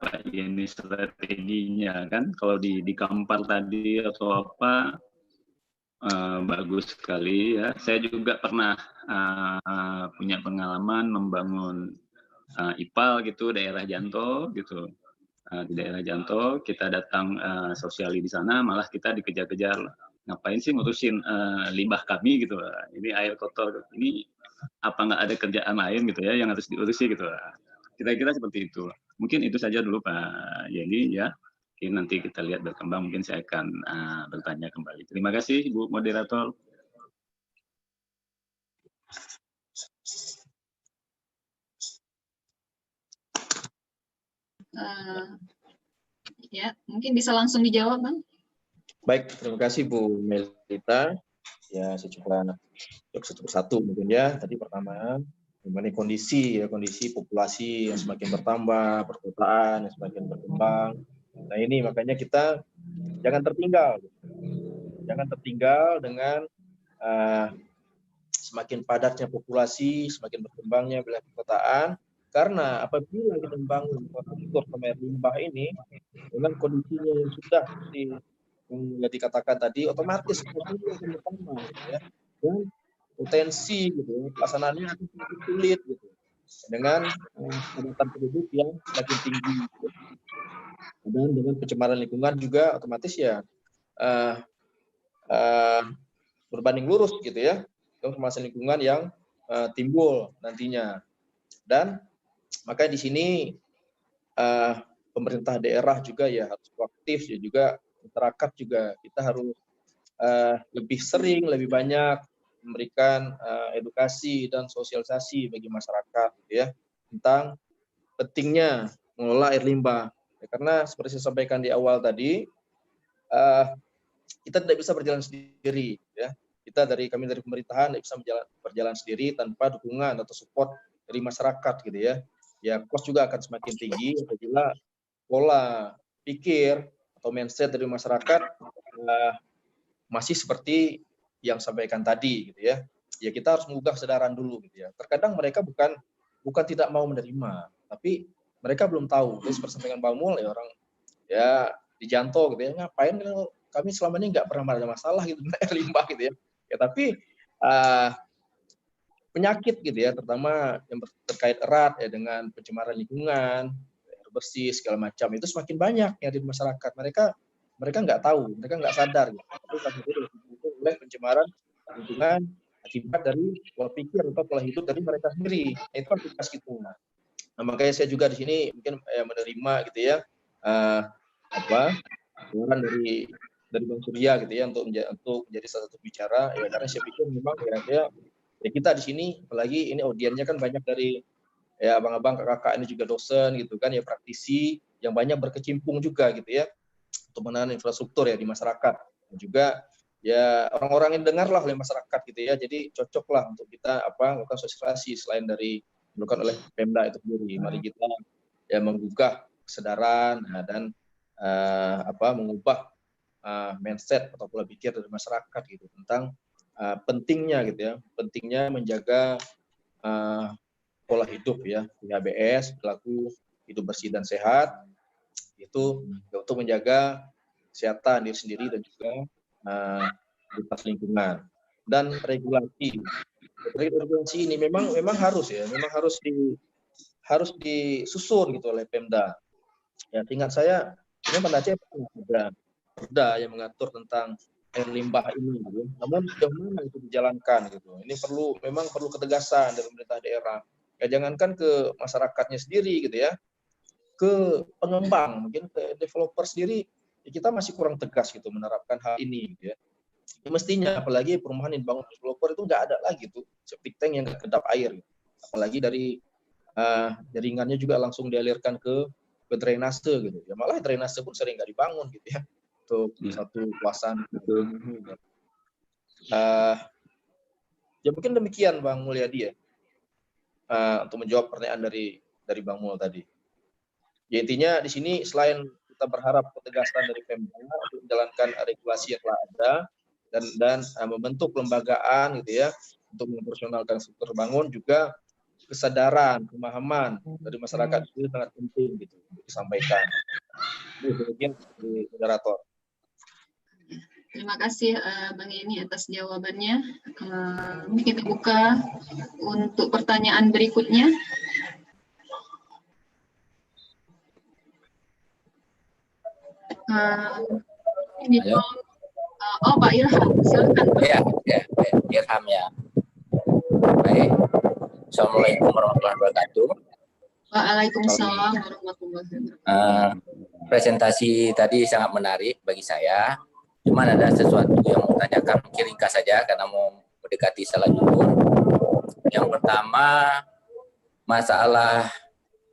Pak Yeni strateginya kan kalau di Kampar tadi atau apa bagus sekali ya. Saya juga pernah punya pengalaman membangun IPAL gitu daerah Janto gitu. Di daerah Janto kita datang sosiali di sana malah kita dikejar-kejar, ngapain sih ngurusin limbah kami gitu. Ini air kotor ini apa nggak ada kerjaan lain gitu ya yang harus diurusi gitu. Kira-kira seperti itu. Mungkin itu saja dulu Pak Yeni ya. Nanti kita lihat berkembang, mungkin saya akan bertanya kembali. Terima kasih Bu Moderator. Ya, mungkin bisa langsung dijawab Bang. Baik, terima kasih Bu Melita. Ya, saya coba satu persatu mungkin ya. Tadi pertama, mengenai kondisi populasi yang semakin bertambah, perkotaan yang semakin berkembang. Nah ini makanya kita jangan tertinggal dengan semakin padatnya populasi, semakin berkembangnya wilayah perkotaan. Karena apabila kita membangun infrastruktur air limbah ini dengan kondisinya yang sudah dikatakan tadi, otomatis kondisinya akan bertambah, gitu ya. Dan potensi gitu ya, pelaksanaannya akan semakin sulit gitu dengan padatan penduduk yang semakin tinggi gitu. Dan dengan pencemaran lingkungan juga otomatis ya berbanding lurus gitu ya dengan permasalahan lingkungan yang timbul nantinya. Dan makanya di sini pemerintah daerah juga ya harus proaktif, ya juga masyarakat juga kita harus lebih sering, lebih banyak memberikan edukasi dan sosialisasi bagi masyarakat gitu ya tentang pentingnya mengelola air limbah. Ya, karena seperti saya sampaikan di awal tadi, kita tidak bisa berjalan sendiri ya. Kami dari pemerintahan tidak bisa berjalan sendiri tanpa dukungan atau support dari masyarakat gitu ya. Ya, cost juga akan semakin tinggi apabila pola pikir atau mindset dari masyarakat masih seperti yang sampaikan tadi gitu ya. Ya kita harus mengubah kesadaran dulu gitu ya. Terkadang mereka bukan tidak mau menerima, tapi mereka belum tahu. Jadi seperti sampaikan Bang Mul ya, orang ya di Janto gitu ya, ngapain kami selama ini nggak pernah ada masalah gitu air limbah gitu ya. Ya tapi penyakit gitu ya, terutama yang terkait erat ya dengan pencemaran lingkungan, air bersih segala macam itu semakin banyak yang di masyarakat. Mereka nggak tahu, mereka nggak sadar gitu. Tapi salah satu oleh pencemaran lingkungan akibat dari pola pikir atau pola hidup dari mereka sendiri. Nah, itu aktivitas kita. Nah, makanya saya juga di sini mungkin menerima gitu ya saran dari Bang Surya gitu ya untuk menjadi salah satu bicara ya, karena saya pikir memang kira-kira ya kita di sini apalagi ini audiennya kan banyak dari ya abang-abang kakak ini juga dosen gitu kan ya, praktisi yang banyak berkecimpung juga gitu ya untuk menanam infrastruktur ya di masyarakat, dan juga ya orang-orang yang dengarlah oleh masyarakat gitu ya, jadi cocoklah untuk kita melakukan sosialisasi selain dari dilakukan oleh Pemda itu sendiri. Mari kita ya menggugah kesadaran dan mengubah mindset atau pola pikir dari masyarakat gitu tentang pentingnya gitu ya, pentingnya menjaga pola hidup ya, PHBS, perilaku hidup bersih dan sehat, itu untuk menjaga kesehatan diri sendiri dan juga kualitas lingkungan. Dan regulasi ini memang harus disusun gitu oleh Pemda. Ya, ingat saya ini pada Aceh ada perda yang mengatur tentang air limbah ini gitu. Namun sejauh mana itu dijalankan gitu. Ini memang perlu ketegasan dari pemerintah daerah. Ya jangankan ke masyarakatnya sendiri gitu ya, ke pengembang, mungkin ke developer sendiri, ya kita masih kurang tegas gitu menerapkan hal ini gitu ya. Ya mestinya apalagi perumahan yang dibangun developer itu nggak ada lagi tuh septic tank yang nggak kedap air gitu. Apalagi dari jaringannya juga langsung dialirkan ke drainase gitu ya, malah drainase pun sering nggak dibangun gitu ya untuk satu kawasan gitu. Ya mungkin demikian Bang Mulyadi ya, untuk menjawab pertanyaan dari Bang Mul tadi. Ya intinya di sini selain kita berharap ketegasan dari Pemda untuk menjalankan regulasi yang telah ada dan membentuk lembagaan gitu ya untuk memprofesionalkan struktur bangun, juga kesadaran, pemahaman dari masyarakat itu sangat penting gitu untuk disampaikan. Demikian dari moderator. Terima kasih Bang Yeni atas jawabannya. Kita buka untuk pertanyaan berikutnya. Halo? Oh Pak Ilham, silakan. Ya, Ilham ya. Baik. Assalamualaikum warahmatullahi wabarakatuh. Waalaikumsalam warahmatullahi wabarakatuh. Presentasi tadi sangat menarik bagi saya. Cuman ada sesuatu yang mau tanyakan, mungkin ringkas saja karena mau mendekati salat zuhur. Yang pertama, masalah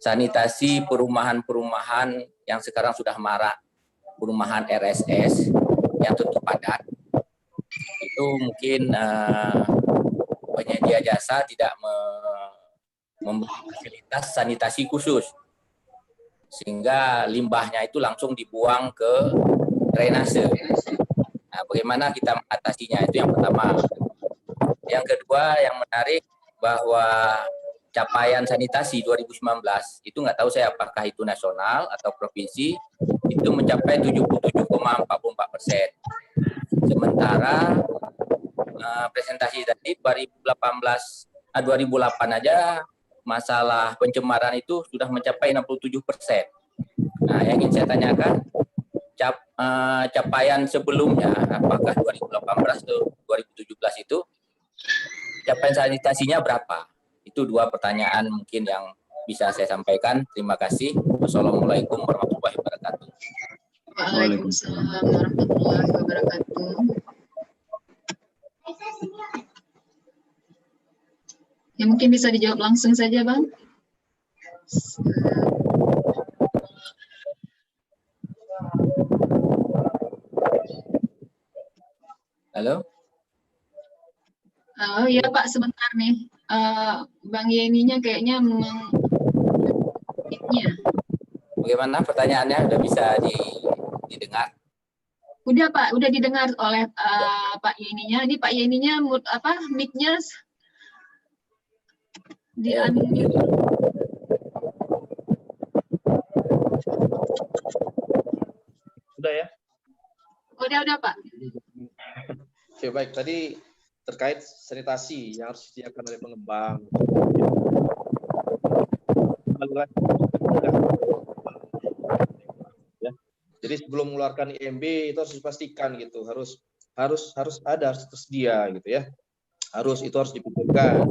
sanitasi perumahan-perumahan yang sekarang sudah marak, perumahan RSS. yang tentu padat, itu mungkin penyedia jasa tidak memberi fasilitas sanitasi khusus, sehingga limbahnya itu langsung dibuang ke drainase. Nah, bagaimana kita mengatasinya? Itu yang pertama. Yang kedua yang menarik, bahwa capaian sanitasi 2019 itu nggak tahu saya apakah itu nasional atau provinsi, itu mencapai 77,44%. Sementara presentasi tadi 2008 aja masalah pencemaran itu sudah mencapai 67%. Nah, yang ingin saya tanyakan, capaian sebelumnya, apakah 2018 atau 2017 itu capaian sanitasinya berapa? Itu dua pertanyaan mungkin yang bisa saya sampaikan. Terima kasih. Wassalamualaikum warahmatullahi wabarakatuh. Waalaikumsalam warahmatullahi wabarakatuh. Ya, mungkin bisa dijawab langsung saja, Bang. Halo? Oh iya Pak, sebentar nih. Bang Yeninya kayaknya memang Bagaimana pertanyaannya? Udah bisa didengar? Udah Pak, udah didengar oleh Pak Yeninya. Ini Pak Yeninya mic-nya di unmute. Sudah ya? Udah Pak. Oke, baik. Tadi terkait sanitasi yang harus disediakan oleh pengembang. Ya. Jadi sebelum mengeluarkan IMB itu harus dipastikan gitu, harus ada, harus tersedia gitu ya. Itu harus dipikirkan.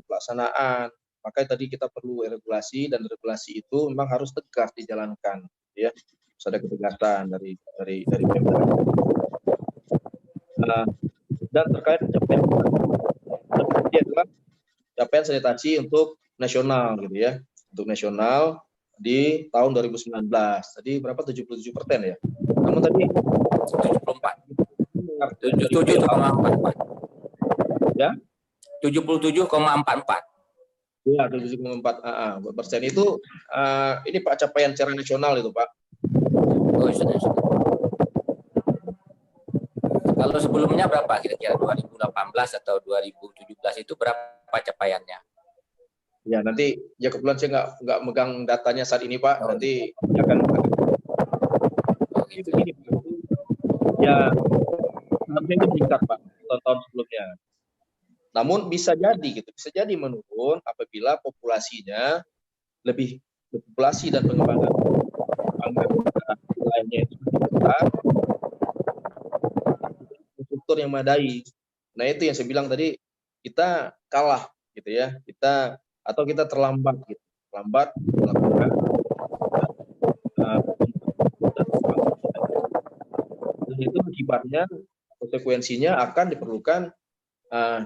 Pelaksanaan. Makanya tadi kita perlu regulasi, dan regulasi itu memang harus tegas dijalankan, ya. Harus ada ketegasan dari Pemda. Dan terkait capaian sanitasi untuk nasional, gitu ya. Untuk nasional di tahun 2019. Tadi berapa? 77% ya. Namun tadi 74. Ya? 77,44. Ya, 77,4% itu ini Pak, capaian secara nasional itu Pak. Oh, kalau sebelumnya berapa kira-kira 2018 atau 2017 itu berapa capaiannya? Ya, nanti ya kebetulan saya nggak megang datanya saat ini Pak. Nanti akan gitu. Begini Pak. Ya, harganya meningkat Pak tahun sebelumnya. Namun bisa jadi menurun apabila populasinya lebih populasi dan pengembangan lainnya itu besar, infrastruktur yang memadai. Nah, itu yang saya bilang tadi, kita kalah gitu ya, kita terlambat gitu, terlambat melakukan dan itu akibatnya konsekuensinya akan diperlukan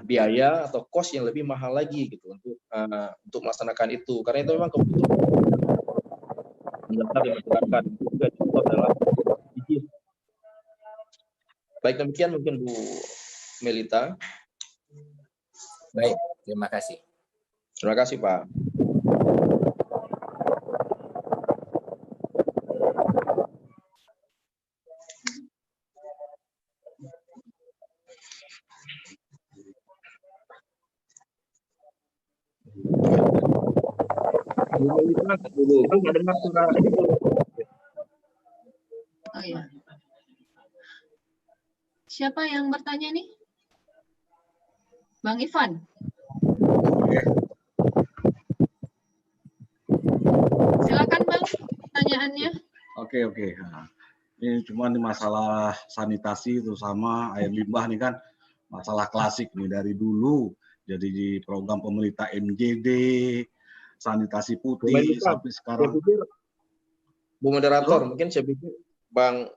biaya atau kos yang lebih mahal lagi gitu untuk melaksanakan itu, karena itu memang kebutuhan mendasar di masyarakat. Itu juga contoh adalah bisnis. Baik, demikian mungkin Bu Melita. Baik, terima kasih. Terima kasih Pak. Oh iya. Siapa yang bertanya nih? Bang Ivan. Silakan Bang, pertanyaannya. Oke. Nah, ini cuma di masalah sanitasi itu sama air limbah nih kan masalah klasik nih dari dulu. Jadi di program pemerintah MJD, sanitasi putih sampai sekarang. Bu moderator, mungkin saya pikir Bang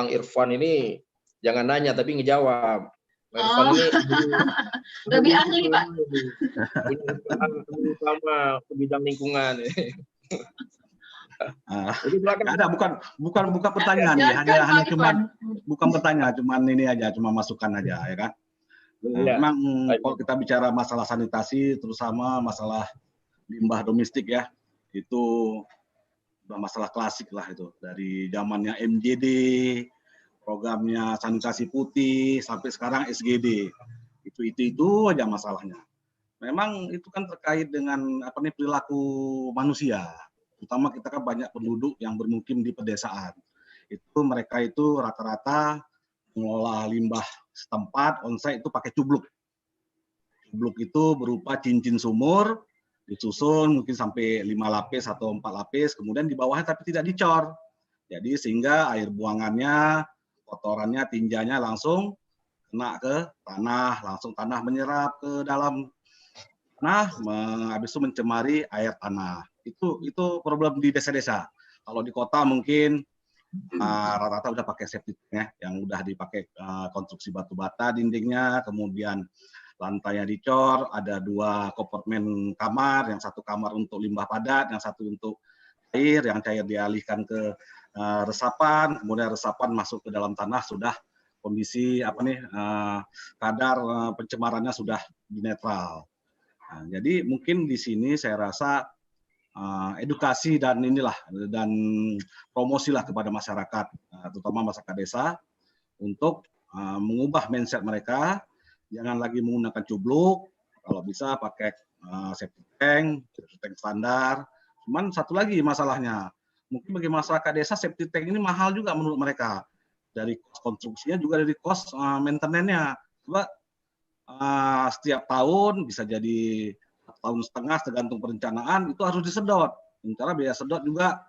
Irfan ini jangan nanya tapi ngejawab. Bang Irfan ini lebih ahli Pak. Sama bidang lingkungan. Jadi silakan. Ada, bukan pertanyaan ya, hanya cuman bukan pertanyaan, cuman ini aja, cuma masukan aja ya kan. Ya. Memang kalau kita bicara masalah sanitasi, terutama masalah limbah domestik ya, itu udah masalah klasik lah itu. Dari zamannya MJD, programnya sanitasi putih, sampai sekarang SGD. Itu aja masalahnya. Memang itu kan terkait dengan perilaku manusia. Terutama kita kan banyak penduduk yang bermukim di pedesaan. Mereka itu rata-rata mengelola limbah setempat onsite itu pakai cubluk. Cubluk itu berupa cincin sumur, disusun mungkin sampai 5 lapis atau 4 lapis, kemudian di bawahnya tapi tidak dicor. Jadi sehingga air buangannya, kotorannya, tinjanya langsung kena ke tanah, langsung tanah menyerap ke dalam tanah, habis itu mencemari air tanah. Itu problem di desa-desa. Kalau di kota mungkin rata-rata udah pakai septic ya, yang udah dipakai konstruksi batu bata dindingnya, kemudian lantainya dicor, ada 2 kompartemen kamar, yang satu kamar untuk limbah padat, yang satu untuk air, yang cair dialihkan ke resapan, kemudian resapan masuk ke dalam tanah, sudah kondisi kadar pencemarannya sudah netral. Nah, jadi mungkin di sini saya rasa edukasi dan promosilah kepada masyarakat, terutama masyarakat desa, untuk mengubah mindset mereka, jangan lagi menggunakan cubluk, kalau bisa pakai septic tank standar. Cuman satu lagi masalahnya, mungkin bagi masyarakat desa septic tank ini mahal juga menurut mereka, dari kos konstruksinya juga dari kos maintenance-nya. Coba setiap tahun bisa jadi tahun setengah tergantung perencanaan, itu harus disedot. Sementara biaya sedot juga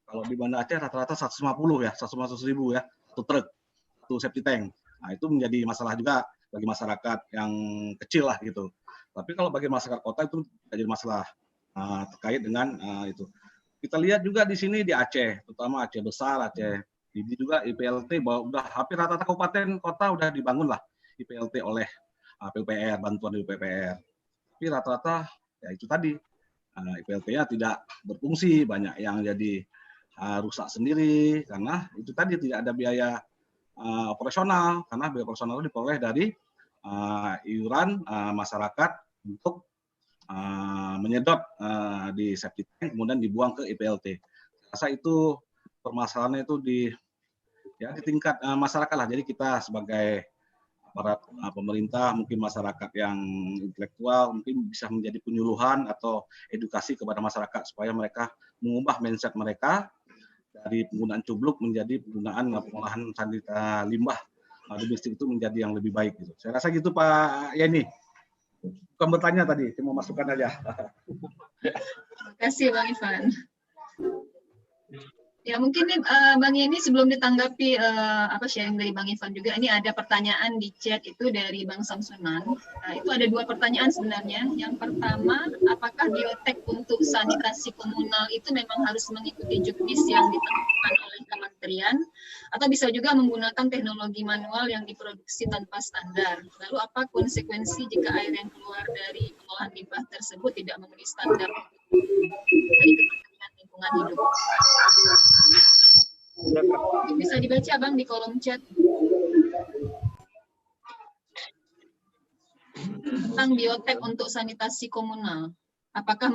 kalau di Banda Aceh rata-rata 150 ya, 150.000 ya, satu truk, satu septic tank. Nah, itu menjadi masalah juga bagi masyarakat yang kecil lah gitu. Tapi kalau bagi masyarakat kota itu jadi masalah terkait dengan itu. Kita lihat juga di sini di Aceh, terutama Aceh Besar, Aceh ini juga IPLT bahwa udah hampir rata-rata kabupaten kota udah dibangun lah IPLT oleh PUPR, bantuan dari PUPR. Tapi rata-rata ya itu tadi IPLT-nya tidak berfungsi, banyak yang jadi rusak sendiri karena itu tadi tidak ada biaya operasional, karena biaya operasional itu diperoleh dari iuran masyarakat untuk menyedot di septic tank kemudian dibuang ke IPLT. Saya rasa itu permasalahannya itu di tingkat masyarakat lah. Jadi kita sebagai aparat pemerintah, mungkin masyarakat yang intelektual, mungkin bisa menjadi penyuluhan atau edukasi kepada masyarakat supaya mereka mengubah mindset mereka dari penggunaan cubluk menjadi penggunaan pengolahan limbah domestik itu menjadi yang lebih baik. Gitu. Saya rasa gitu Pak Yani. Bukan bertanya tadi, cuma masukan aja. Terima kasih Bang Ivan. Ya mungkin nih Bang Yeni sebelum ditanggapi sharing dari Bang Ivan juga, ini ada pertanyaan di chat itu dari Bang Samsunan. Nah, itu ada 2 pertanyaan sebenarnya. Yang pertama, apakah biotek untuk sanitasi komunal itu memang harus mengikuti juknis yang ditentukan oleh kementerian, atau bisa juga menggunakan teknologi manual yang diproduksi tanpa standar? Lalu apa konsekuensi jika air yang keluar dari pengolahan limbah tersebut tidak memenuhi standar dari Kementerian Lingkungan Hidup? Bisa dibaca Bang di kolom chat tentang biotek untuk sanitasi komunal. Apakah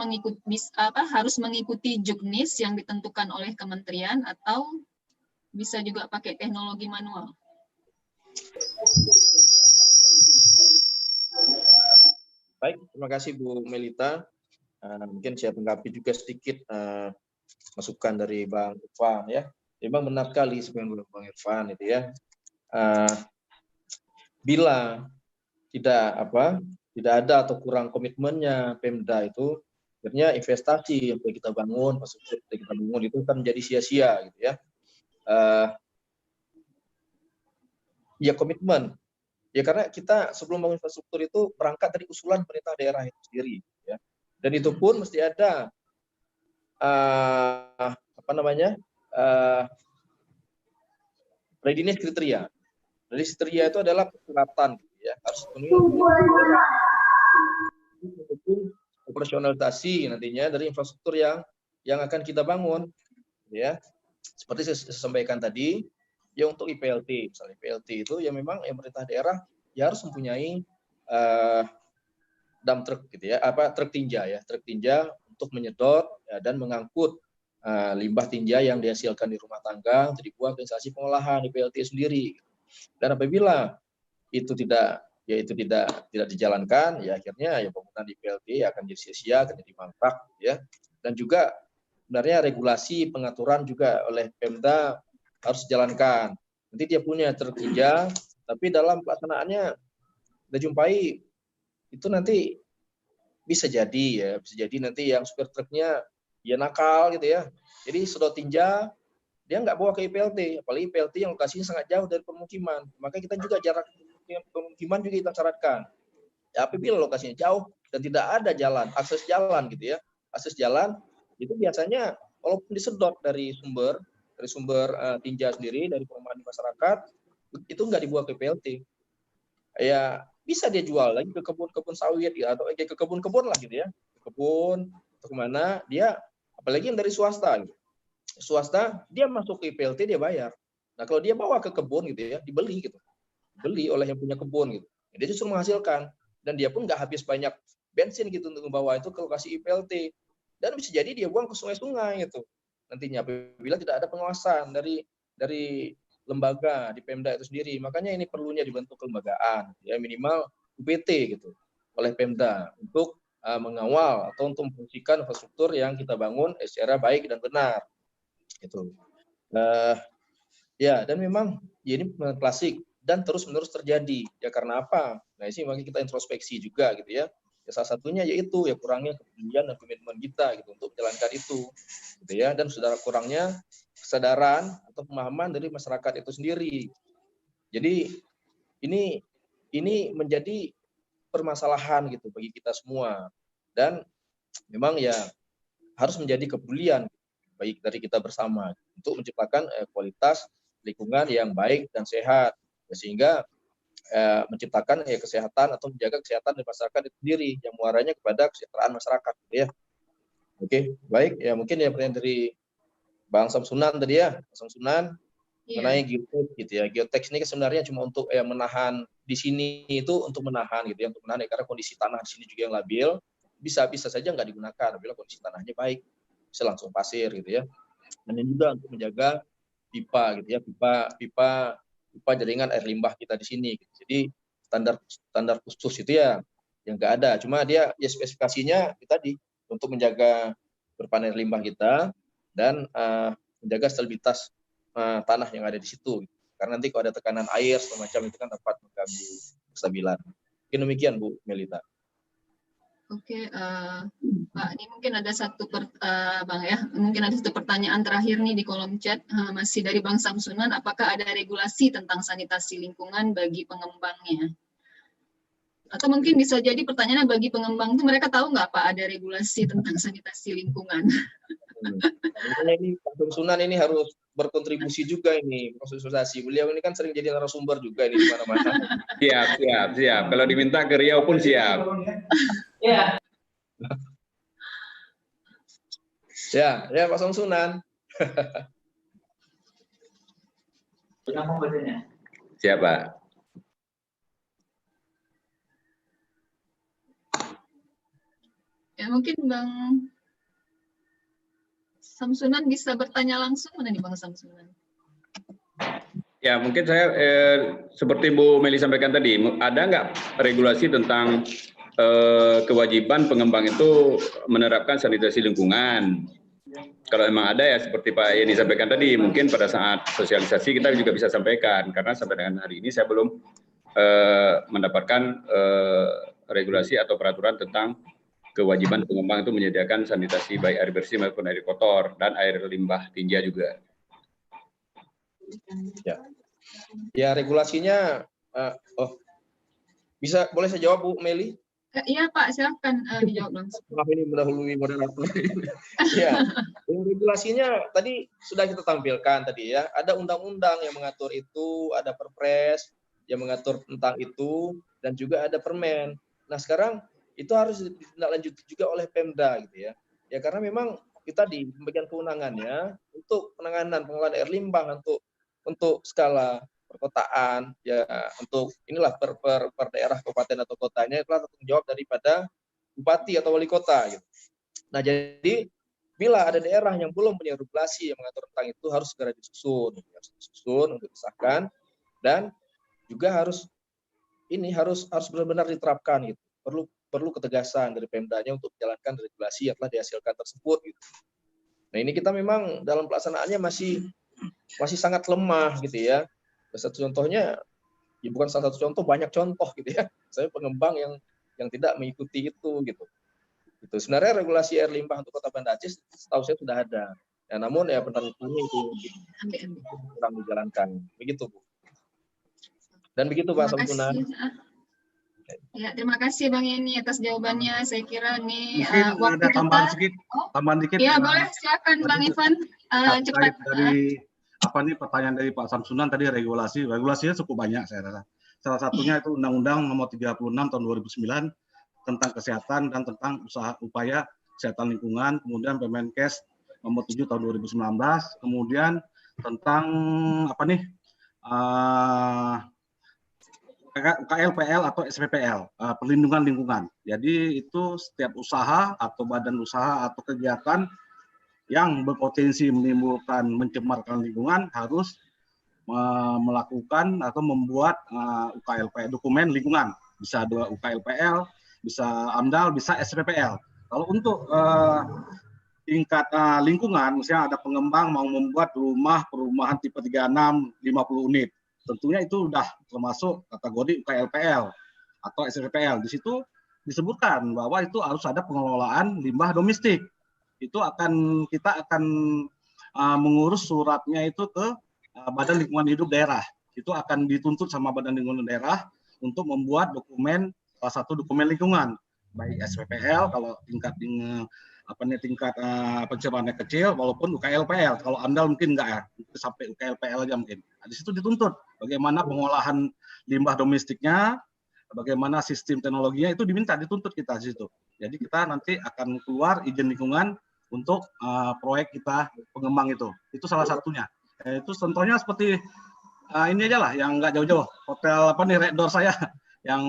harus mengikuti juknis yang ditentukan oleh kementerian atau bisa juga pakai teknologi manual? Baik, terima kasih Bu Melita. Mungkin saya tanggapi juga sedikit masukan dari Bang Irfan ya. Memang benar sekali sebenarnya Bang Irfan itu ya. Bila tidak ada atau kurang komitmennya Pemda itu, akhirnya investasi yang kita bangun, infrastruktur yang kita bangun itu kan menjadi sia-sia gitu ya. Ya komitmen. Ya karena kita sebelum bangun infrastruktur itu berangkat dari usulan pemerintah daerah itu sendiri ya. Dan itu pun mesti ada readiness kriteria. Jadi kriteria itu adalah persyaratan ya, harus mendukung operasionalisasi nantinya dari infrastruktur yang akan kita bangun. ya. Seperti saya sampaikan tadi, ya untuk IPLT, misalnya IPLT itu ya memang pemerintah daerah ya harus mempunyai dump truck gitu ya, truk tinja untuk menyedot ya, dan mengangkut limbah tinja yang dihasilkan di rumah tangga untuk dibuang ke instalasi pengolahan IPLT sendiri. Dan apabila itu tidak dijalankan, ya akhirnya ya penggunaan IPLT akan jadi sia-sia, akan jadi mangkrak ya. Dan juga sebenarnya regulasi pengaturan juga oleh Pemda harus dijalankan. Nanti dia punya truk tinja, tapi dalam pelaksanaannya kita jumpai itu nanti bisa jadi nanti yang supir truknya dia nakal gitu ya. Jadi sedot tinja dia nggak bawa ke IPLT, apalagi IPLT yang lokasinya sangat jauh dari permukiman. Maka kita juga jarak pemukiman juga kita syaratkan. Ya, apabila lokasinya jauh dan tidak ada jalan, akses jalan gitu ya. Akses jalan itu biasanya walaupun disedot dari sumber tinja sendiri dari perumahan di masyarakat, itu nggak dibawa ke IPLT. Ya bisa dia jual lagi ke kebun-kebun sawit ya, atau ke kebun-kebun lah gitu ya. Kebun atau kemana dia, apalagi yang dari swasta gitu. Swasta dia masuk ke IPLT dia bayar. Nah kalau dia bawa ke kebun gitu ya, dibeli oleh yang punya kebun gitu. Dia justru menghasilkan dan dia pun nggak habis banyak bensin gitu untuk membawa itu ke lokasi IPLT. Dan bisa jadi dia buang ke sungai-sungai gitu. Nantinya apabila tidak ada pengawasan dari lembaga di Pemda itu sendiri. Makanya ini perlunya dibentuk kelembagaan ya, minimal UPT gitu oleh Pemda untuk mengawal atau untuk memfungsikan infrastruktur yang kita bangun secara baik dan benar. Gitu. Ya, dan memang ya ini klasik dan terus-menerus terjadi. Ya karena apa? Nah, ini makanya kita introspeksi juga gitu ya. Ya salah satunya yaitu ya kurangnya kepedulian dan komitmen kita gitu untuk menjalankan itu. Gitu ya, dan saudara kurangnya kesadaran atau pemahaman dari masyarakat itu sendiri. Jadi ini menjadi permasalahan gitu bagi kita semua. Dan memang ya harus menjadi kepedulian baik dari kita bersama untuk menciptakan kualitas lingkungan yang baik dan sehat, sehingga menciptakan kesehatan atau menjaga kesehatan di masyarakat itu sendiri yang muaranya kepada kesejahteraan masyarakat gitu ya. Oke, baik ya, mungkin ya pertanyaan dari Bang Samsunan tadi ya, Bang Samsunan mengenai geotek gitu ya. Geotek ini sebenarnya cuma untuk menahan di sini itu untuk menahan gitu ya, untuk menahan karena kondisi tanah di sini juga yang labil, bisa saja nggak digunakan bila kondisi tanahnya baik, bisa langsung pasir gitu ya. Dan ini juga untuk menjaga pipa gitu ya, pipa jaringan air limbah kita di sini gitu. Jadi standar khusus itu ya yang nggak ada, cuma dia ya spesifikasinya itu tadi untuk menjaga berpan air limbah kita dan menjaga stabilitas tanah yang ada di situ gitu. Karena nanti kalau ada tekanan air semacam itu kan dapat mengganggu kestabilan. Mungkin demikian Bu Melita. Oke, Pak, ini mungkin ada Bang ya, mungkin ada satu pertanyaan terakhir nih di kolom chat, masih dari Bang Samsunan, apakah ada regulasi tentang sanitasi lingkungan bagi pengembangnya? Atau mungkin bisa jadi pertanyaannya bagi pengembang itu mereka tahu nggak Pak ada regulasi tentang sanitasi lingkungan? Ini Pak Samsunan ini harus berkontribusi juga ini proses sosialisasi. Beliau ini kan sering jadi narasumber juga ini di mana-mana. Siap. Kalau diminta ke Riau pun siap. Ya, Pak Samsunan. Siap, Pak. Ya mungkin Bang Samsunan bisa bertanya langsung, mana nih Bang Samsunan? Ya, mungkin saya seperti Bu Meli sampaikan tadi, ada nggak regulasi tentang kewajiban pengembang itu menerapkan sanitasi lingkungan? Kalau memang ada ya seperti Pak Yeni sampaikan tadi, mungkin pada saat sosialisasi kita juga bisa sampaikan, karena sampai dengan hari ini saya belum mendapatkan regulasi atau peraturan tentang kewajiban pengembang itu menyediakan sanitasi baik air bersih maupun air kotor dan air limbah tinja juga. Ya regulasinya, boleh saya jawab Bu Meli? Iya Pak, silakan dijawab langsung. Maaf ini mendahului moderator. Ya, regulasinya tadi sudah kita tampilkan tadi ya. Ada undang-undang yang mengatur itu, ada Perpres yang mengatur tentang itu, dan juga ada Permen. Nah sekarang itu harus ditindaklanjuti juga oleh Pemda gitu ya. Ya karena memang kita di pembagian kewenangannya untuk penanganan pengelolaan air limbah untuk skala perkotaan, ya untuk inilah per daerah kabupaten atau kotanya itulah tanggung jawab daripada bupati atau wali kota gitu. Nah, jadi bila ada daerah yang belum punya regulasi yang mengatur tentang itu harus segera disusun untuk disahkan, dan juga harus benar-benar diterapkan gitu. Perlu ketegasan dari Pemdanya untuk menjalankan regulasi yang telah dihasilkan tersebut gitu. Nah, ini kita memang dalam pelaksanaannya masih sangat lemah gitu ya. Satu contohnya, ya bukan salah satu contoh, banyak contoh gitu ya. Saya pengembang yang tidak mengikuti itu gitu. Itu sebenarnya regulasi air limbah untuk Kota Banda Aceh setahu saya sudah ada. Ya, namun ya penerapannya itu kurang dijalankan. Begitu, Bu. Dan begitu Pak Samsunan. Ya, terima kasih Bang Yeni atas jawabannya. Saya kira ini Mungkin waktu ada tambahan kita. sedikit. Tambahan dikit. Ya, boleh silakan Bang Ivan. Cepat. Dari pertanyaan dari Pak Samsunan tadi regulasinya cukup banyak saya rasa. Salah satunya itu Undang-Undang Nomor 36 Tahun 2009 tentang kesehatan dan tentang upaya kesehatan lingkungan, kemudian Permenkes Nomor 7 Tahun 2019, kemudian tentang UKLPL atau SPPL, perlindungan lingkungan. Jadi itu setiap usaha atau badan usaha atau kegiatan yang berpotensi menimbulkan mencemarkan lingkungan harus melakukan atau membuat UKLPL, dokumen lingkungan. Bisa UKLPL, bisa AMDAL, bisa SPPL. Kalau untuk tingkat lingkungan, misalnya ada pengembang mau membuat perumahan tipe 36, 50 unit. Tentunya itu sudah termasuk kategori UKLPL atau SPPL. Di situ disebutkan bahwa itu harus ada pengelolaan limbah domestik. Kita akan mengurus suratnya itu ke Badan Lingkungan Hidup Daerah. Itu akan dituntut sama Badan Lingkungan Daerah untuk membuat salah satu dokumen lingkungan, baik SPPL kalau tingkat pencemarannya kecil, walaupun UKLPL. Kalau AMDAL mungkin enggak ya, sampai UKLPL aja mungkin. Nah, di situ dituntut bagaimana pengolahan limbah domestiknya, bagaimana sistem teknologinya, itu dituntut kita di situ. Jadi kita nanti akan keluar izin lingkungan untuk proyek kita pengembang itu. Itu salah satunya. Itu contohnya seperti ini aja lah, yang nggak jauh-jauh. Hotel Red Door saya yang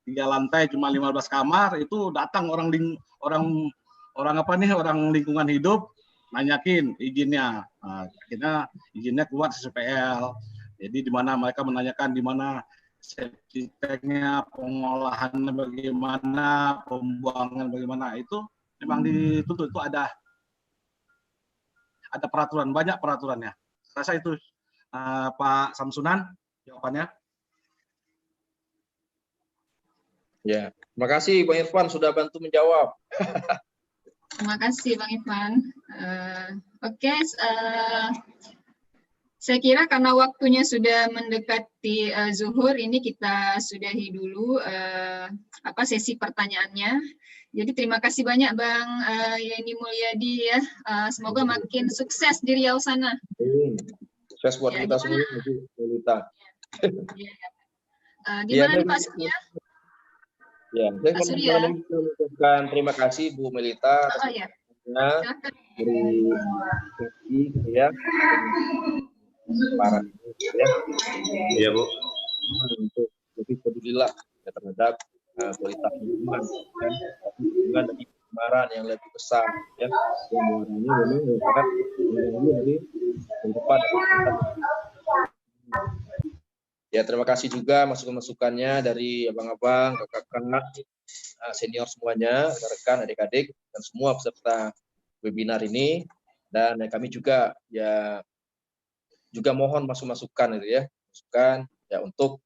3 lantai cuma 15 kamar, itu datang orang lingkungan hidup nanyakin izinnya. Akhirnya izinnya keluar SPPL. Jadi di mana mereka menanyakan di mana safety tank-nya, pengolahannya bagaimana, pembuangan bagaimana, itu memang dituntut. Itu ada peraturan, banyak peraturannya. Rasa itu Pak Samsunan jawabannya. Ya, terima kasih Bang Irfan sudah bantu menjawab. Terima kasih Bang Ivan. Oke, saya kira karena waktunya sudah mendekati zuhur, ini kita sudahi dulu sesi pertanyaannya. Jadi terima kasih banyak Bang Yeni Mulyadi ya. Semoga makin sukses di Riau sana. Sukses buat kita semua, kita. Gimana nih Pak Surya? Ya, saya mengucapkan terima kasih Bu Melita atas dari gitu ya. Para ya. Iya, Bu. Untuk lebih pedulilah ya, terhadap kualitas lingkungan dan lingkungan dari pencemaran yang lebih besar ya. Yang ini memang merupakan dari kehidupan. Ya, terima kasih juga masukan-masukannya dari abang-abang, kakak-kakak, senior semuanya, rekan, adik-adik, dan semua peserta webinar ini. Dan kami juga mohon masukan gitu ya, masukan ya untuk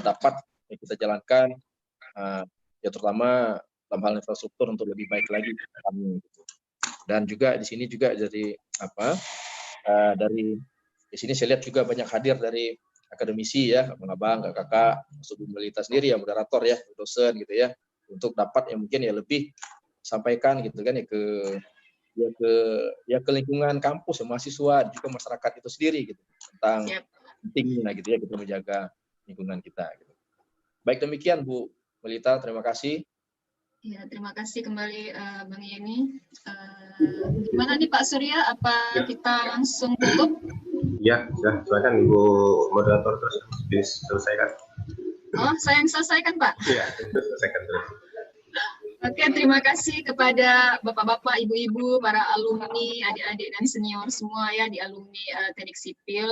dapat kita jalankan ya terutama dalam hal infrastruktur untuk lebih baik lagi kami. Dan juga di sini juga dari dari di sini saya lihat juga banyak hadir dari akademisi ya, abang-abang, kakak-kakak, masuk Bu Melita sendiri ya, moderator ya, dosen gitu ya, untuk dapat yang mungkin ya lebih sampaikan gitu kan ya ke lingkungan kampus ya, mahasiswa juga masyarakat itu sendiri gitu tentang pentingnya gitu ya kita menjaga lingkungan kita gitu. Baik demikian Bu Melita, terima kasih. Ya, terima kasih kembali Bang Yeni. Gimana nih Pak Surya? Apa kita langsung tutup? Ya, sudah. Silakan Ibu moderator terus diselesaikan. Oh, saya yang selesaikan Pak? Iya, selesaikan terus. Oke, terima kasih kepada bapak-bapak, ibu-ibu, para alumni, adik-adik dan senior semua ya di alumni Teknik Sipil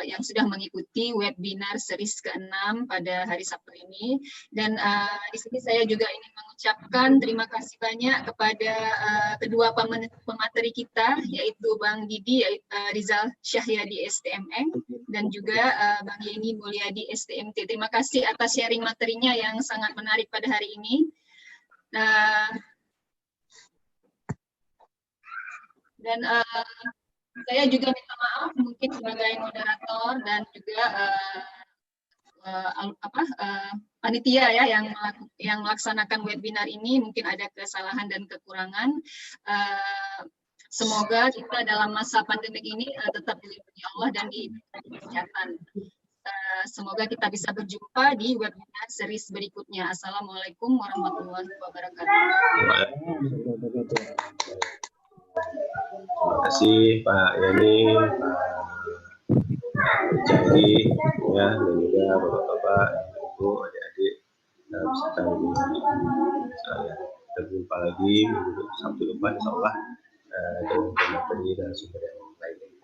yang sudah mengikuti webinar series ke-6 pada hari Sabtu ini. Dan di sini saya juga ingin mengucapkan terima kasih banyak kepada kedua pemateri kita, yaitu Bang Didi Rizal Syahyadi STMM dan juga Bang Yeni Mulyadi STMT. Terima kasih atas sharing materinya yang sangat menarik pada hari ini. Dan saya juga minta maaf mungkin sebagai moderator dan juga panitia ya yang melaksanakan webinar ini mungkin ada kesalahan dan kekurangan. Semoga kita dalam masa pandemi ini tetap dilindungi Allah dan diberi kesehatan. Semoga kita bisa berjumpa di webinar series berikutnya. Assalamualaikum warahmatullahi wabarakatuh. Terima kasih Pak Yani, Pak Jadi, ya, dan juga bapak-bapak, ibu, adik-adik, beserta ibu sekalian. Kita berjumpa lagi minggu Sabtu depan, insya Allah, dengan materi dan sumber yang lainnya.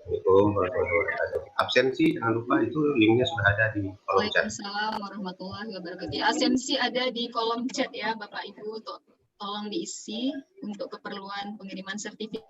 Assalamualaikum warahmatullahi wabarakatuh. Absensi jangan lupa itu linknya sudah ada di kolom chat. Waalaikumsalam warahmatullahi wabarakatuh. Absensi ada di kolom chat ya Bapak Ibu, tolong diisi untuk keperluan pengiriman sertifikat.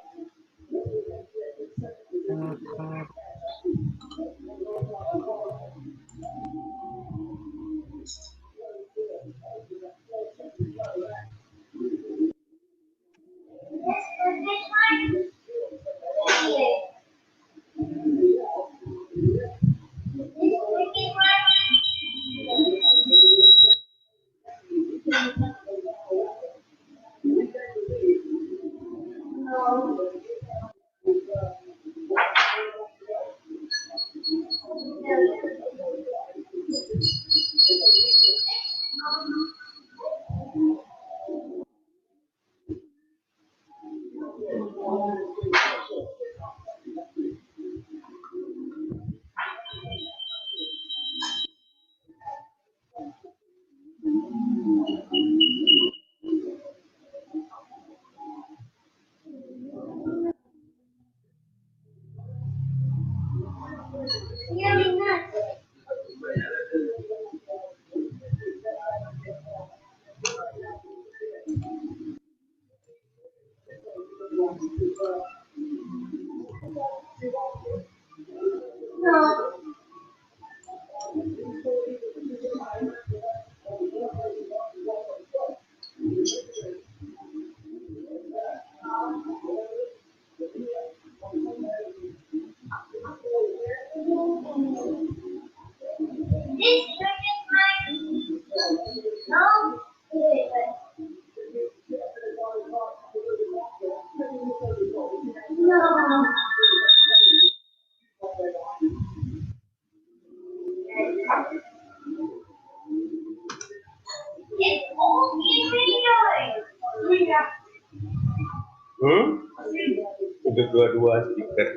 Untuk dua-dua stiker.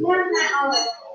Yeah.